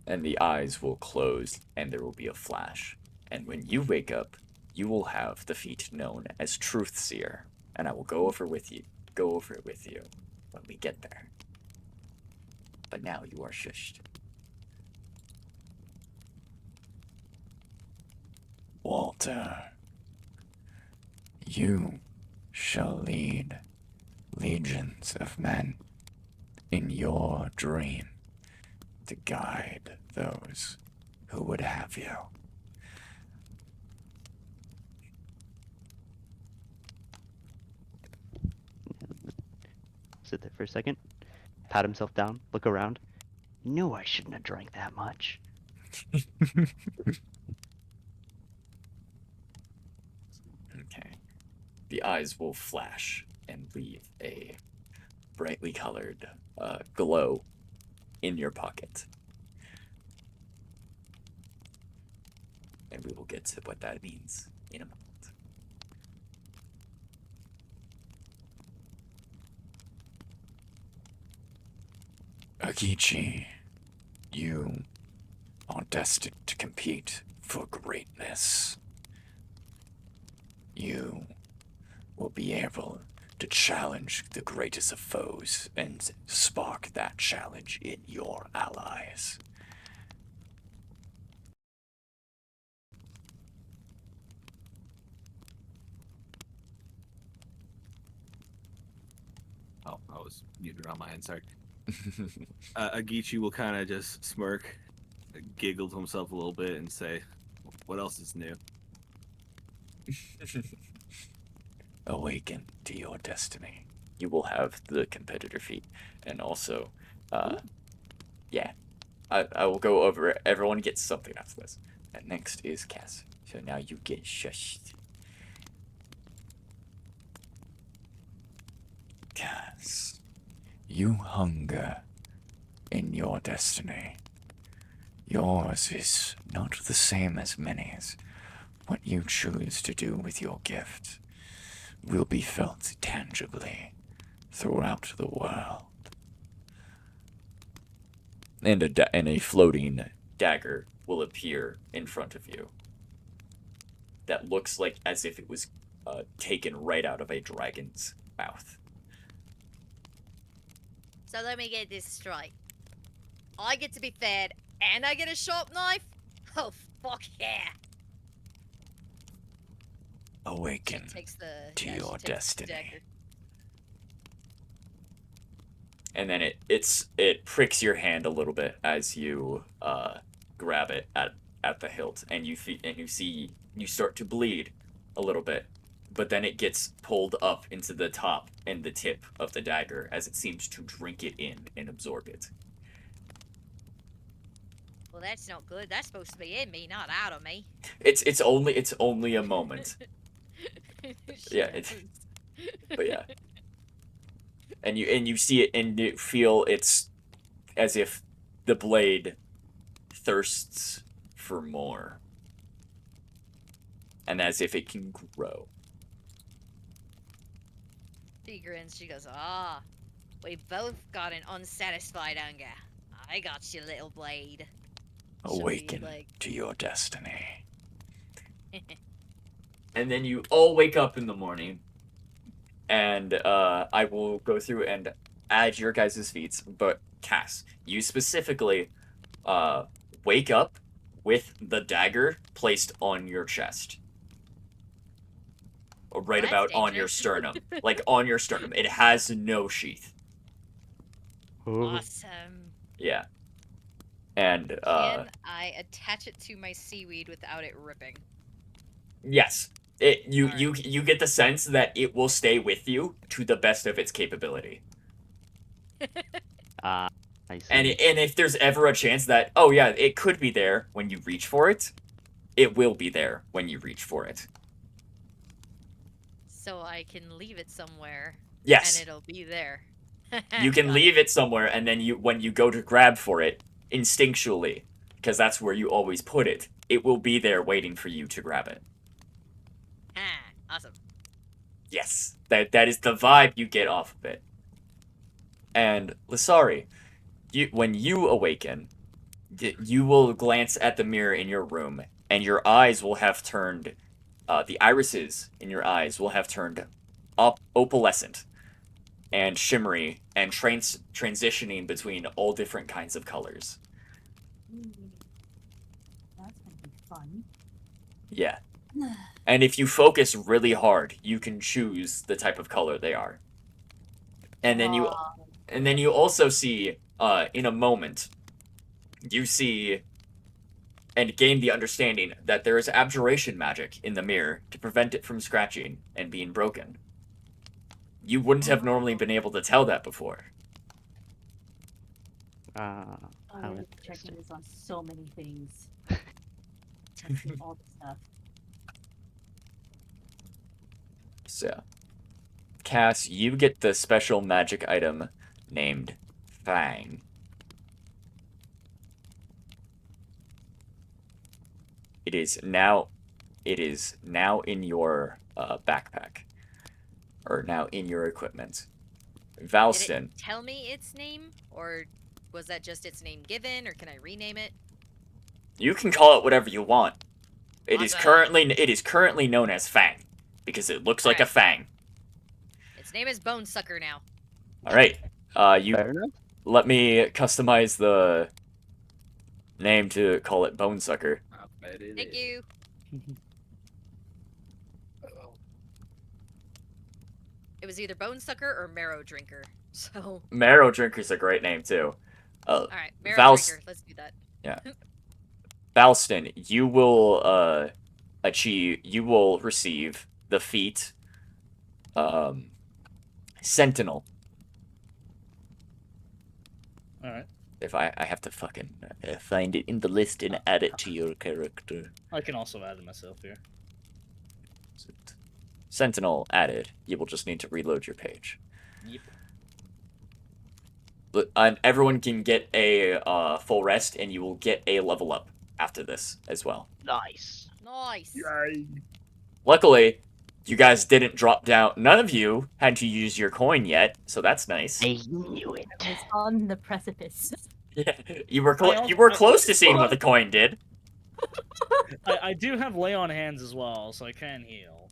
And the eyes will close and there will be a flash. And when you wake up, you will have the feat known as Truth Seer. And I will go over it with you. when we get there. But now you are shushed. Walter, you shall lead legions of men in your dream to guide those who would have you. Sit there for a second, pat himself down, look around. Knew I shouldn't have drank that much. Okay. The eyes will flash and leave a brightly colored glow in your pocket. And we will get to what that means in a moment. Agichi, you are destined to compete for greatness. You will be able to challenge the greatest of foes and spark that challenge in your allies. Oh, I was muted on my end. Sorry. Agichi will kind of just smirk, giggle to himself a little bit, and say, "What else is new?" Awaken to your destiny. You will have the competitor feat, and also, yeah, I will go over it. Everyone gets something after this. And next is Cass. So now you get shushed. Cass, you hunger in your destiny. Yours is not the same as many's. What you choose to do with your gift will be felt tangibly throughout the world. And a floating dagger will appear in front of you. That looks like as if it was taken right out of a dragon's mouth. So let me get this straight. I get to be fed and I get a sharp knife? Oh, fuck yeah. Awaken She takes the, to yeah, she your takes the destiny. dagger. And then it pricks your hand a little bit as you grab it at the hilt, and you start to bleed a little bit, but then it gets pulled up into the top and the tip of the dagger as it seems to drink it in and absorb it. Well, that's not good. That's supposed to be in me, not out of me. It's only a moment. Yeah, but yeah. And you see it and you feel it's as if the blade thirsts for more. And as if it can grow. She grins. She goes, "Ah, we both got an unsatisfied hunger. I got you, little blade." Awaken like... to your destiny. And then you all wake up in the morning. And I will go through and add your guys' feats. But Cass, you specifically wake up with the dagger placed on your chest. Or right Well, about that's on your dangerous. sternum. Like on your sternum. It has no sheath. Awesome. Yeah. And Can I attach it to my seaweed without it ripping? yes. You Alright. get the sense that it will stay with you to the best of its capability. I see. And if there's ever a chance that, oh yeah, it could be there when you reach for it, it will be there when you reach for it. So I can leave it somewhere. Yes. And it'll be there. You can leave it somewhere, and then when you go to grab for it, instinctually, because that's where you always put it, it will be there waiting for you to grab it. Awesome. Yes. That is the vibe you get off of it. And Lissari, when you awaken, you will glance at the mirror in your room, and your eyes will have turned, the irises in your eyes will have turned opalescent. and shimmery and transitioning between all different kinds of colors. That's gonna be fun. Yeah. And if you focus really hard, you can choose the type of color they are. And then you also see in a moment you see and gain the understanding that there is abjuration magic in the mirror to prevent it from scratching and being broken. You wouldn't have normally been able to tell that before. How I'm checking interesting. this on so many things. Testing all the stuff. So, Cass, you get the special magic item named Fang. It is now in your backpack, or now in your equipment. Did Valston, it tell me its name, or was that just its name given, or can I rename it? you can call it whatever you want. It is Awesome. currently known as Fang because it looks like a Alright. fang. Its name is Bone Sucker now. All right. You Fair enough. let me customize the name to call it Bone Sucker. I bet it Thank is. you. Oh, It was either Bone Sucker or Marrow Drinker. So, Marrow Drinker's a great name too. alright, Marrow Vals- Drinker. Let's do that. Valston, you will receive the feat Sentinel. All right. If I have to fucking find it in the list and add it to your character. I can also add it myself here. Sentinel added. You will just need to reload your page. Yep. And everyone can get a full rest, and you will get a level up after this as well. Nice. Nice. Luckily, you guys didn't drop down. None of you had to use your coin yet, so that's nice. I knew it. I was on the precipice. Yeah, you were I you were also- close to seeing what the coin did. I do have lay on hands as well, so I can heal.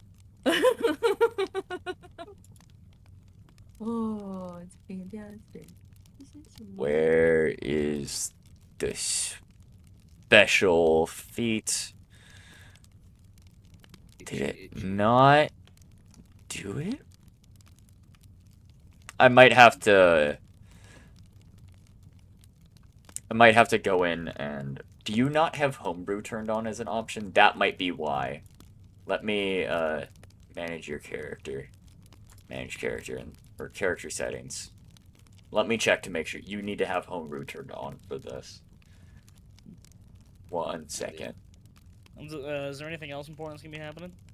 Oh, it's fantastic. Where is the special feat? Did it not do it? I might have to go in and... Do you not have homebrew turned on as an option? That might be why. Let me manage your character. Manage character or character settings. Let me check to make sure. You need to have homebrew turned on for this. 1 second. Is there anything else important that's gonna be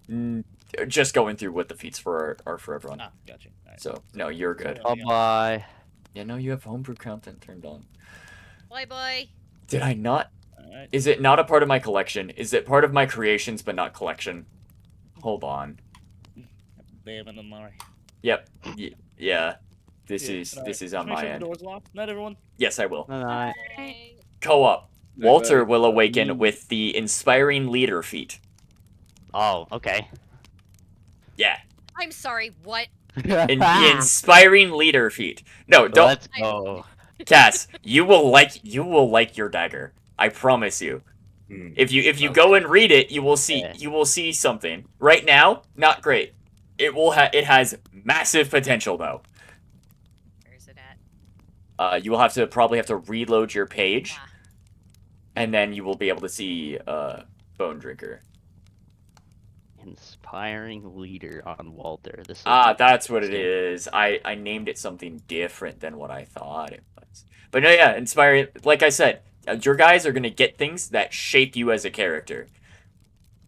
happening? Just going through what the feats are for everyone. Ah, gotcha. All right. So, no, you're good. Oh, Bye bye. Yeah, no, you have homebrew content turned on. Bye bye. Did I not? All right. Is it not a part of my collection? Is it part of my creations but not collection? Hold on. Bam and Mari. Yep. Yeah. This Yeah, is alright. this is Just on make my sure the end. door's locked. Not everyone. Yes, I will. Bye. Co-op. Bye-bye. Walter will awaken with the inspiring leader feat. Oh, okay. Yeah. I'm sorry, what? The inspiring leader feat. No, don't. Let's go. Cass, you will like your dagger. I promise you. If you go and read it, you will see something. Right now, not great. It has massive potential though. Where is it at? You will probably have to reload your page, Ah. and then you will be able to see Bone Drinker. Inspiring leader on Walter. This. That's what it is. I named it something different than what I thought it was. But no, yeah, inspiring. Like I said, your guys are gonna get things that shape you as a character,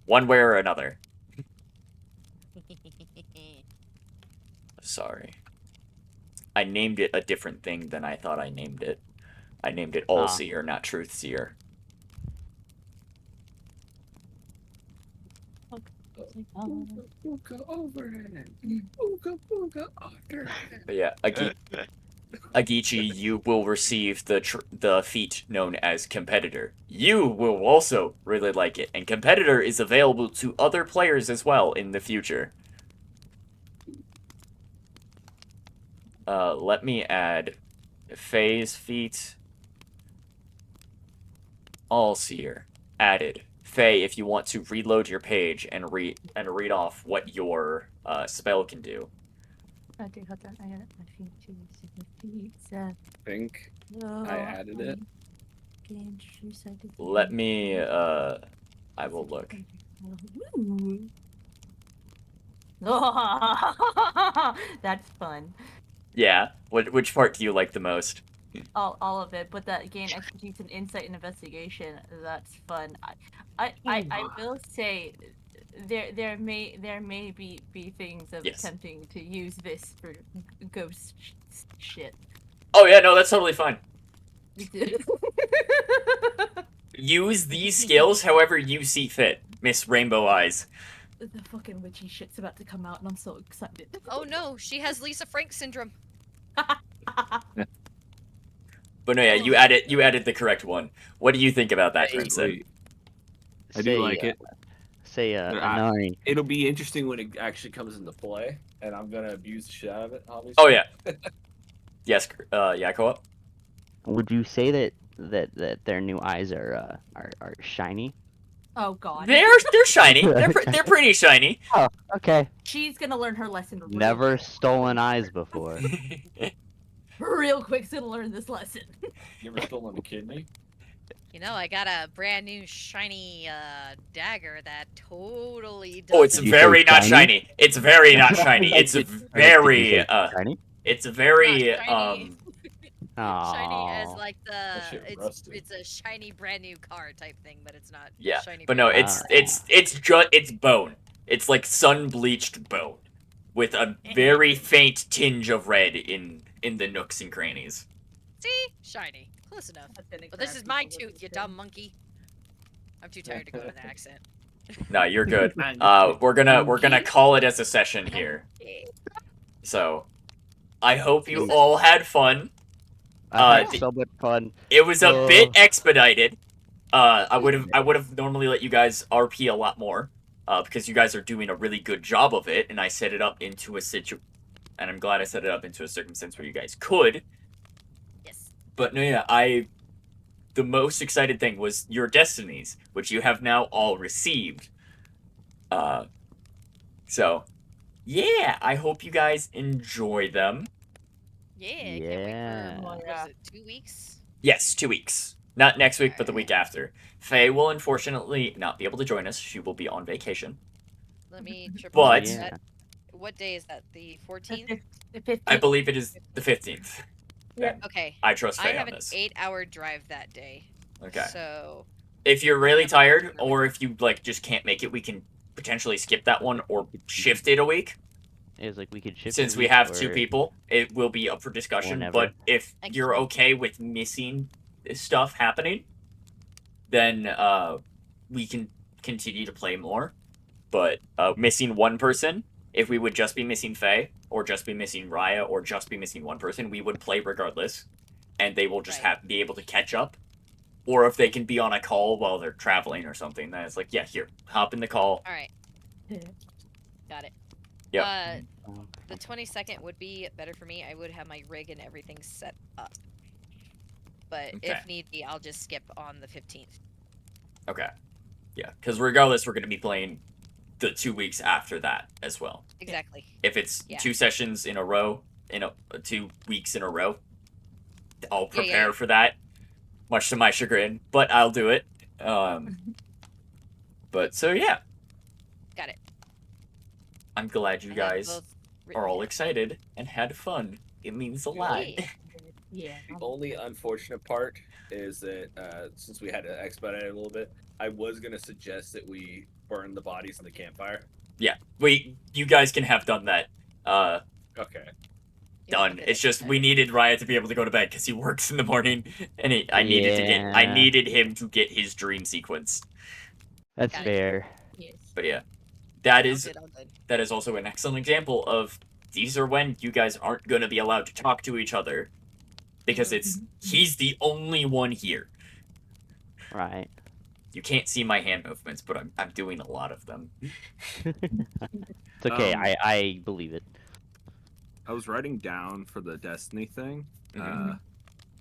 one way or another. Sorry. I named it a different thing than I thought I named it. I named it All Seer, not Truth Seer. But yeah, Agichi, you will receive the feat known as Competitor. You will also really like it, and Competitor is available to other players as well in the future. let me add Faye's feat. All seer added. Faye, if you want to reload your page and read off what your spell can do. Okay, hold on. I got my feet too. I think I added it. Let me I will look. Ooh. That's fun. Yeah. Which part do you like the most? All of it, but that gain expertise and insight and investigation. That's fun. I will say, there may be things of Yes. attempting to use this for ghost shit. Oh yeah, no, that's totally fine. Use these skills however you see fit, Miss Rainbow Eyes. The fucking witchy shit's about to come out, and I'm so excited. Oh no, she has Lisa Frank syndrome. But no, yeah, you added the correct one. What do you think about that, Crimson? Wait. I do like it. Say But Anari. It'll be interesting when it actually comes into play, and I'm gonna abuse the shit out of it. Obviously. Oh yeah. Yes, Yakoa? Would you say that their new eyes are shiny? Oh god. They're shiny. They're pretty shiny. Oh, okay. She's gonna learn her lesson real Never quick. stolen eyes before. Real quick's gonna learn this lesson. You ever stolen a kidney? You know, I got a brand new shiny dagger that totally does. Oh, it's You say very not shiny? shiny. It's very not shiny. It's Did very you say shiny? it's very Not shiny. Shiny as Aw. like That shit rusted. it's a shiny brand new car type thing, but it's not yeah. shiny. But no, brand it's it's bone. It's like sun bleached bone with a very faint tinge of red in the nooks and crannies. See? Shiny. Close enough. But this is my tooth, you dumb monkey. I'm too tired to go with an accent. No, you're good. We're gonna call it as a session here. So, I hope you all had fun. I had so much fun. It was a bit Oh. expedited. I would have normally let you guys RP a lot more, because you guys are doing a really good job of it, and I set it up into and I'm glad I set it up into a circumstance where you guys could. Yes. But no, yeah, the most excited thing was your destinies, which you have now all received. So, yeah, I hope you guys enjoy them. Yeah. Can't wait Yeah. for, Oh, what yeah. is it, 2 weeks? Yes, 2 weeks. Not next week, but the week after. Faye will unfortunately not be able to join us. She will be on vacation. Let me triple But- check Yeah. that. What day is that? The 14th? The 15th. I believe it is the 15th. Yeah. Okay. I trust I Faye have on an this. 8-hour drive that day. Okay. So If you're really Yeah. tired, or if you like just can't make it, we can potentially skip that one or shift it a week. It was like we could shift. Since a we week have 2 or- people, it will be up for discussion. Whenever. But if Thank you're you. okay with missing stuff happening, then we can continue to play more. But missing one person, if we would just be missing Faye, or just be missing Raya, or just be missing one person, we would play regardless, and they will just Right. be able to catch up. Or if they can be on a call while they're traveling or something, then it's like, yeah, here, hop in the call. all right. Got it. Yep. The 22nd would be better for me. I would have my rig and everything set up. But Okay. if need be, I'll just skip on the 15th. Okay. Yeah, because regardless, we're going to be playing the 2 weeks after that as well. Exactly. If it's Yeah. 2 sessions in a row, 2 weeks in a row, I'll Yeah, yeah, prepare yeah. for that, much to my chagrin, but I'll do it. But so yeah, Got it. I'm glad you I have guys both written are all down. excited and had fun. It means a lot. Yeah. Yeah. The only unfortunate part is that since we had to expedite it a little bit, I was gonna suggest that we burn the bodies in the campfire. Yeah, you guys can have done that. Okay. Yeah, Done. okay, It's just okay. we needed Riot to be able to go to bed because he works in the morning, and I Yeah. needed him to get his dream sequence. That's Got it. fair. Yes. But yeah, that All is good, all good. that is also an excellent example of these are when you guys aren't gonna be allowed to talk to each other because he's the only one here. Right. You can't see my hand movements, but I'm doing a lot of them. It's okay. I believe it. I was writing down for the Destiny thing. Mhm.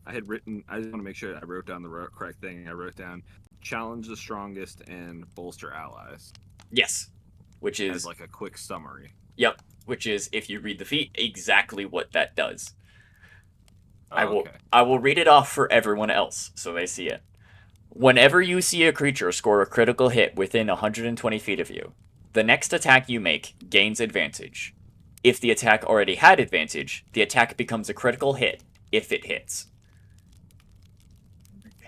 I had written. I just want to make sure I wrote down the correct thing. I wrote down challenge the strongest and bolster allies Yes, which as is like a quick summary. yep, which is if you read the feat, exactly what that does. Oh, okay. I will read it off for everyone else so they see it. Whenever you see a creature score a critical hit within 120 feet of you, the next attack you make gains advantage. If the attack already had advantage, the attack becomes a critical hit if it hits.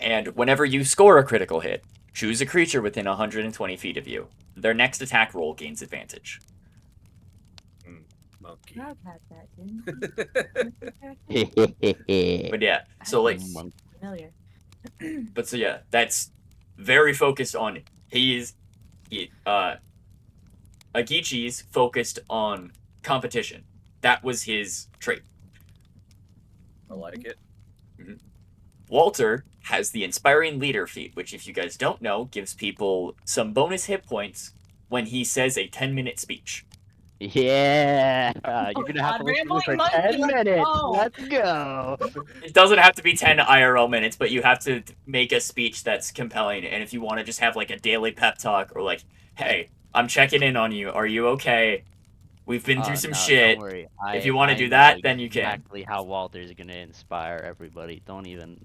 And whenever you score a critical hit, choose a creature within 120 feet of you. Their next attack roll gains advantage. Monkey. Rob had that, didn't he? But yeah, so like, Familiar. but so yeah, that's very focused on Agichi's focused on competition. That was his trait. I like it. Walter has the Inspiring Leader feat, which, if you guys don't know, gives people some bonus hit points when he says a 10-minute speech. Yeah, you're gonna have to listen to me for Rambling monkey, 10 let's minutes. go. Let's go. It doesn't have to be 10 IRL minutes, but you have to make a speech that's compelling. And if you want to just have like a daily pep talk or like, hey, I'm checking in on you. Are you okay? We've been through some No, shit. don't worry. If you want to I do know that, then you can. exactly how Walter's gonna inspire everybody. Don't even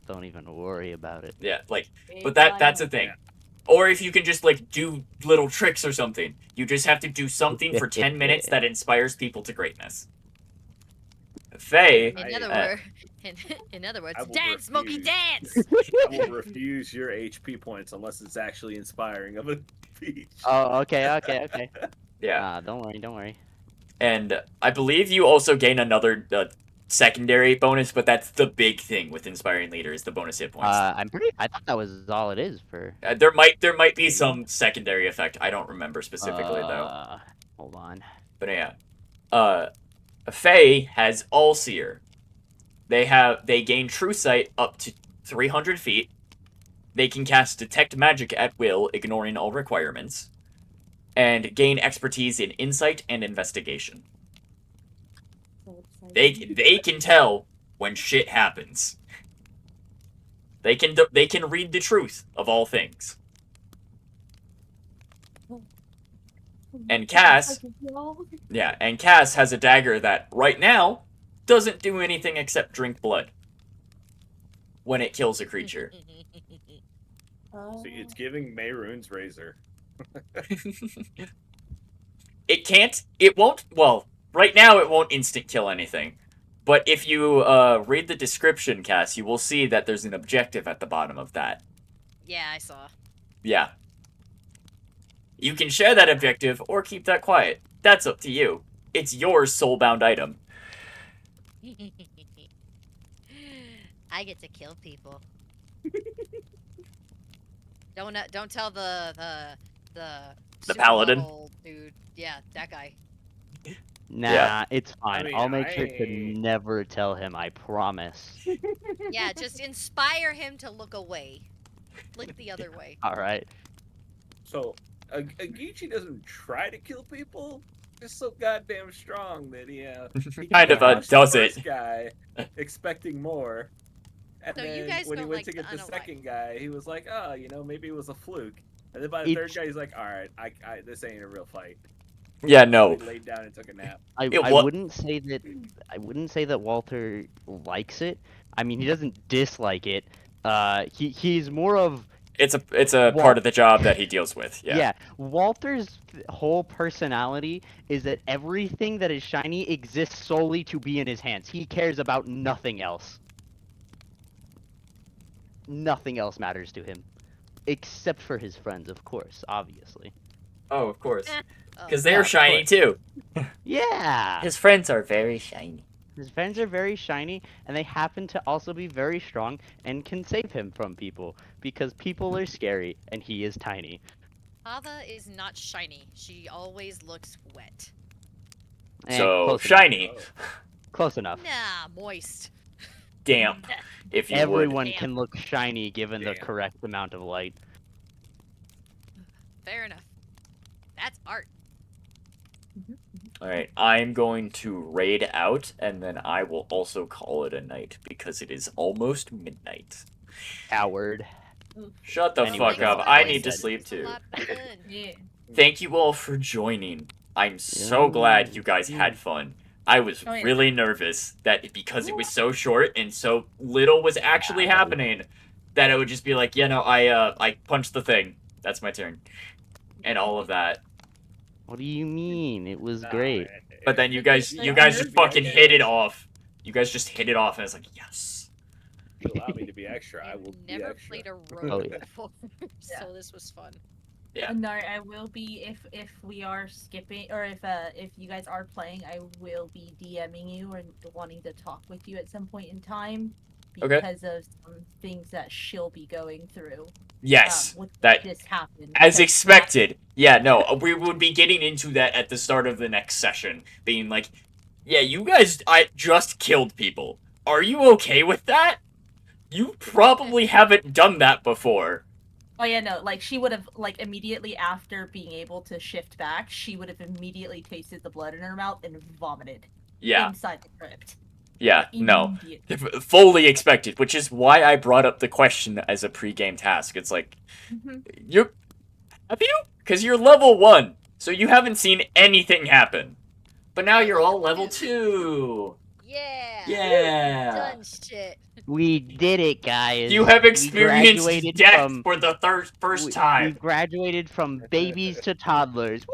worry about it. Yeah, like, but Big that's the lineup. thing. Or if you can just like do little tricks or something. You just have to do something for 10 minutes that inspires people to greatness. Faye, In other words, I will dance, Smokey, refuse. dance. I will refuse your HP points unless it's actually inspiring of a speech. Oh, okay. yeah. Don't worry. And I believe you also gain another secondary bonus, but that's the big thing with Inspiring Leader is the bonus hit points. I thought that was all it is for. There might be some secondary effect. I don't remember specifically though. Hold on. But yeah, Faye has All Seer. They gain True Sight up to 300 feet. They can cast Detect Magic at will, ignoring all requirements, and gain expertise in Insight and Investigation. So exciting. They can tell when shit happens. They can read the truth of all things. And Cass, yeah, and Cass has a dagger that right now doesn't do anything except drink blood when it kills a creature. See, it's giving Mayrune's razor. It won't, well, right now it won't instant kill anything. But if you read the description, Cass, you will see that there's an objective at the bottom of that. Yeah, I saw. Yeah. You can share that objective or keep that quiet. That's up to you. It's your soulbound item. I get to kill people. Don't tell the super paladin? level dude. Yeah, that guy. Nah, Yeah. it's fine. mean, I'll make sure to I- never tell him. I promise. Yeah, just inspire him to look away. Look the other way. All right. So, Agichi doesn't try to kill people. Just so goddamn strong that he Kind of rushed the does it. first guy, expecting more. And So then you guys when he don't went like to get the unalive. second guy, he was like, "Oh, maybe it was a fluke." And then by the third It's- guy, he's like, "All right, this ain't a real fight." Yeah, So no. he laid down and took a nap. I What? wouldn't say that Walter likes it. I mean, he doesn't dislike it. He's more of It's a part of the job that he deals with. Yeah. Walter's whole personality is that everything that is shiny exists solely to be in his hands. He cares about nothing else. Nothing else matters to him, except for his friends, of course, obviously. Oh, of course. Oh, Because Yeah, they're of shiny course. too. Yeah. His friends are very shiny. His friends are very shiny, and they happen to also be very strong and can save him from people, because people are scary, and he is tiny. Ava is not shiny. She always looks wet. So close shiny. Enough. Close enough. Nah, moist. Damp. If you would. Everyone Damn. can look shiny given the Damn. correct amount of light. Fair enough. That's art. All right, I'm going to raid out, and then I will also call it a night because it is almost midnight. Coward. Oof. Shut the Anyway, fuck up. go. I Go need to ahead. sleep It's a too. lot of fun. Yeah. Thank you all for joining. I'm so glad you guys had fun. I was Oh, yeah. really nervous that because it was so short and so little was actually happening, that it would just be like, yeah, no, I punched the thing. That's my turn, and all of that. What do you mean? It was Nah, great. But then you Like, guys, like, you guys you're just fucking extra. hit it off. You guys just hit it off, and it's like, yes. If you allow me to be extra, I I've will be never extra. played a Oh, rogue yeah. before, so this was fun. Yeah. No, I will be if we are skipping or if you guys are playing, I will be DMing you and wanting to talk with you at some point in time Okay. because of some things that she'll be going through. Yes. With That this happened. as because expected. Yeah, no, we would be getting into that at the start of the next session, being like, yeah, you guys I just killed people. Are you okay with that? You probably haven't done that before. Oh yeah, no, like she would have like immediately after being able to shift back, she would have immediately tasted the blood in her mouth and vomited Yeah. inside the crypt. Yeah, no. Immediately. Fully expected, which is why I brought up the question as a pre-game task. It's like, you have you? Because you're level 1, so you haven't seen anything happen. But now you're all level 2. Yeah. Yeah. Done shit. We did it, guys. You have We experienced graduated death from for the first we time. graduated from babies to toddlers.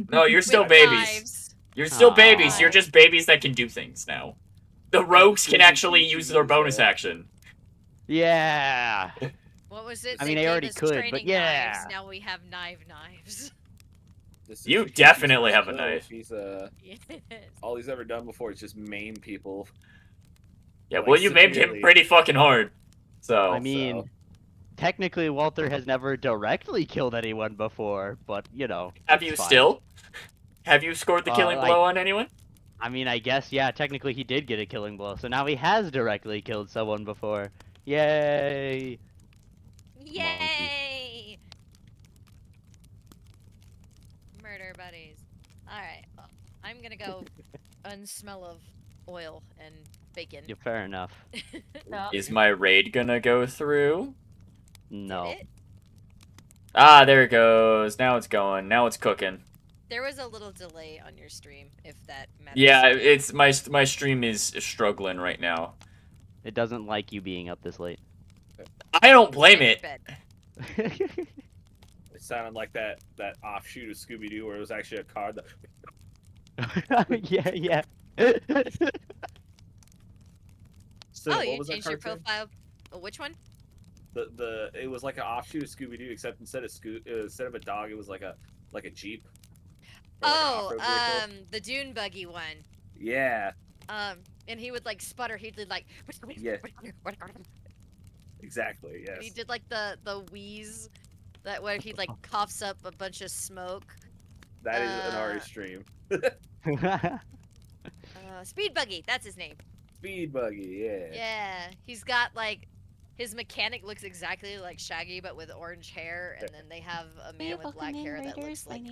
No, you're still With babies. knives. You're still babies. Aw. You're just babies that can do things now. The rogues can actually use their bonus action. Yeah. What was it? I They mean, I gave already us could, but training yeah. knives. Now we have knives. This is You the definitely easiest have a go. knife. He's Yes. all he's ever done before is just maim people. Yeah, Like, well, you maimed him severely. pretty fucking hard. So. I mean, technically, Walter has never directly killed anyone before, but you know, Have it's you fine. still? Have you scored the killing blow on anyone? I mean, I guess yeah. Technically, he did get a killing blow, so now he has directly killed someone before. Yay! Yay! Murder buddies. Alright, well, I'm gonna go unsmell of oil and bacon. Yeah, fair enough. No. Is my raid gonna go through? No. Did it? Ah, there it goes. Now it's going. Now it's cooking. There was a little delay on your stream, if that matters. Yeah, it's my stream is struggling right now. It doesn't like you being up this late. I don't blame Get it. to bed. It sounded like that offshoot of Scooby Doo where it was actually a card that. Yeah, yeah. So, Oh, what you was that changed your cartoon? profile. Oh, which one? It was like an offshoot of Scooby Doo, except instead of a dog, it was like a Jeep. Or like an Oh, off-road vehicle. the dune buggy one. Yeah, And he would like sputter. He'd do like. Yeah. exactly. And he Yes. did like the wheeze, that where he like coughs up a bunch of smoke. That is an Ari stream. Speed buggy. That's his name. Speed buggy. Yeah. Yeah, he's got like. His mechanic looks exactly like Shaggy, but with orange hair, and then they have a man with black hair that looks like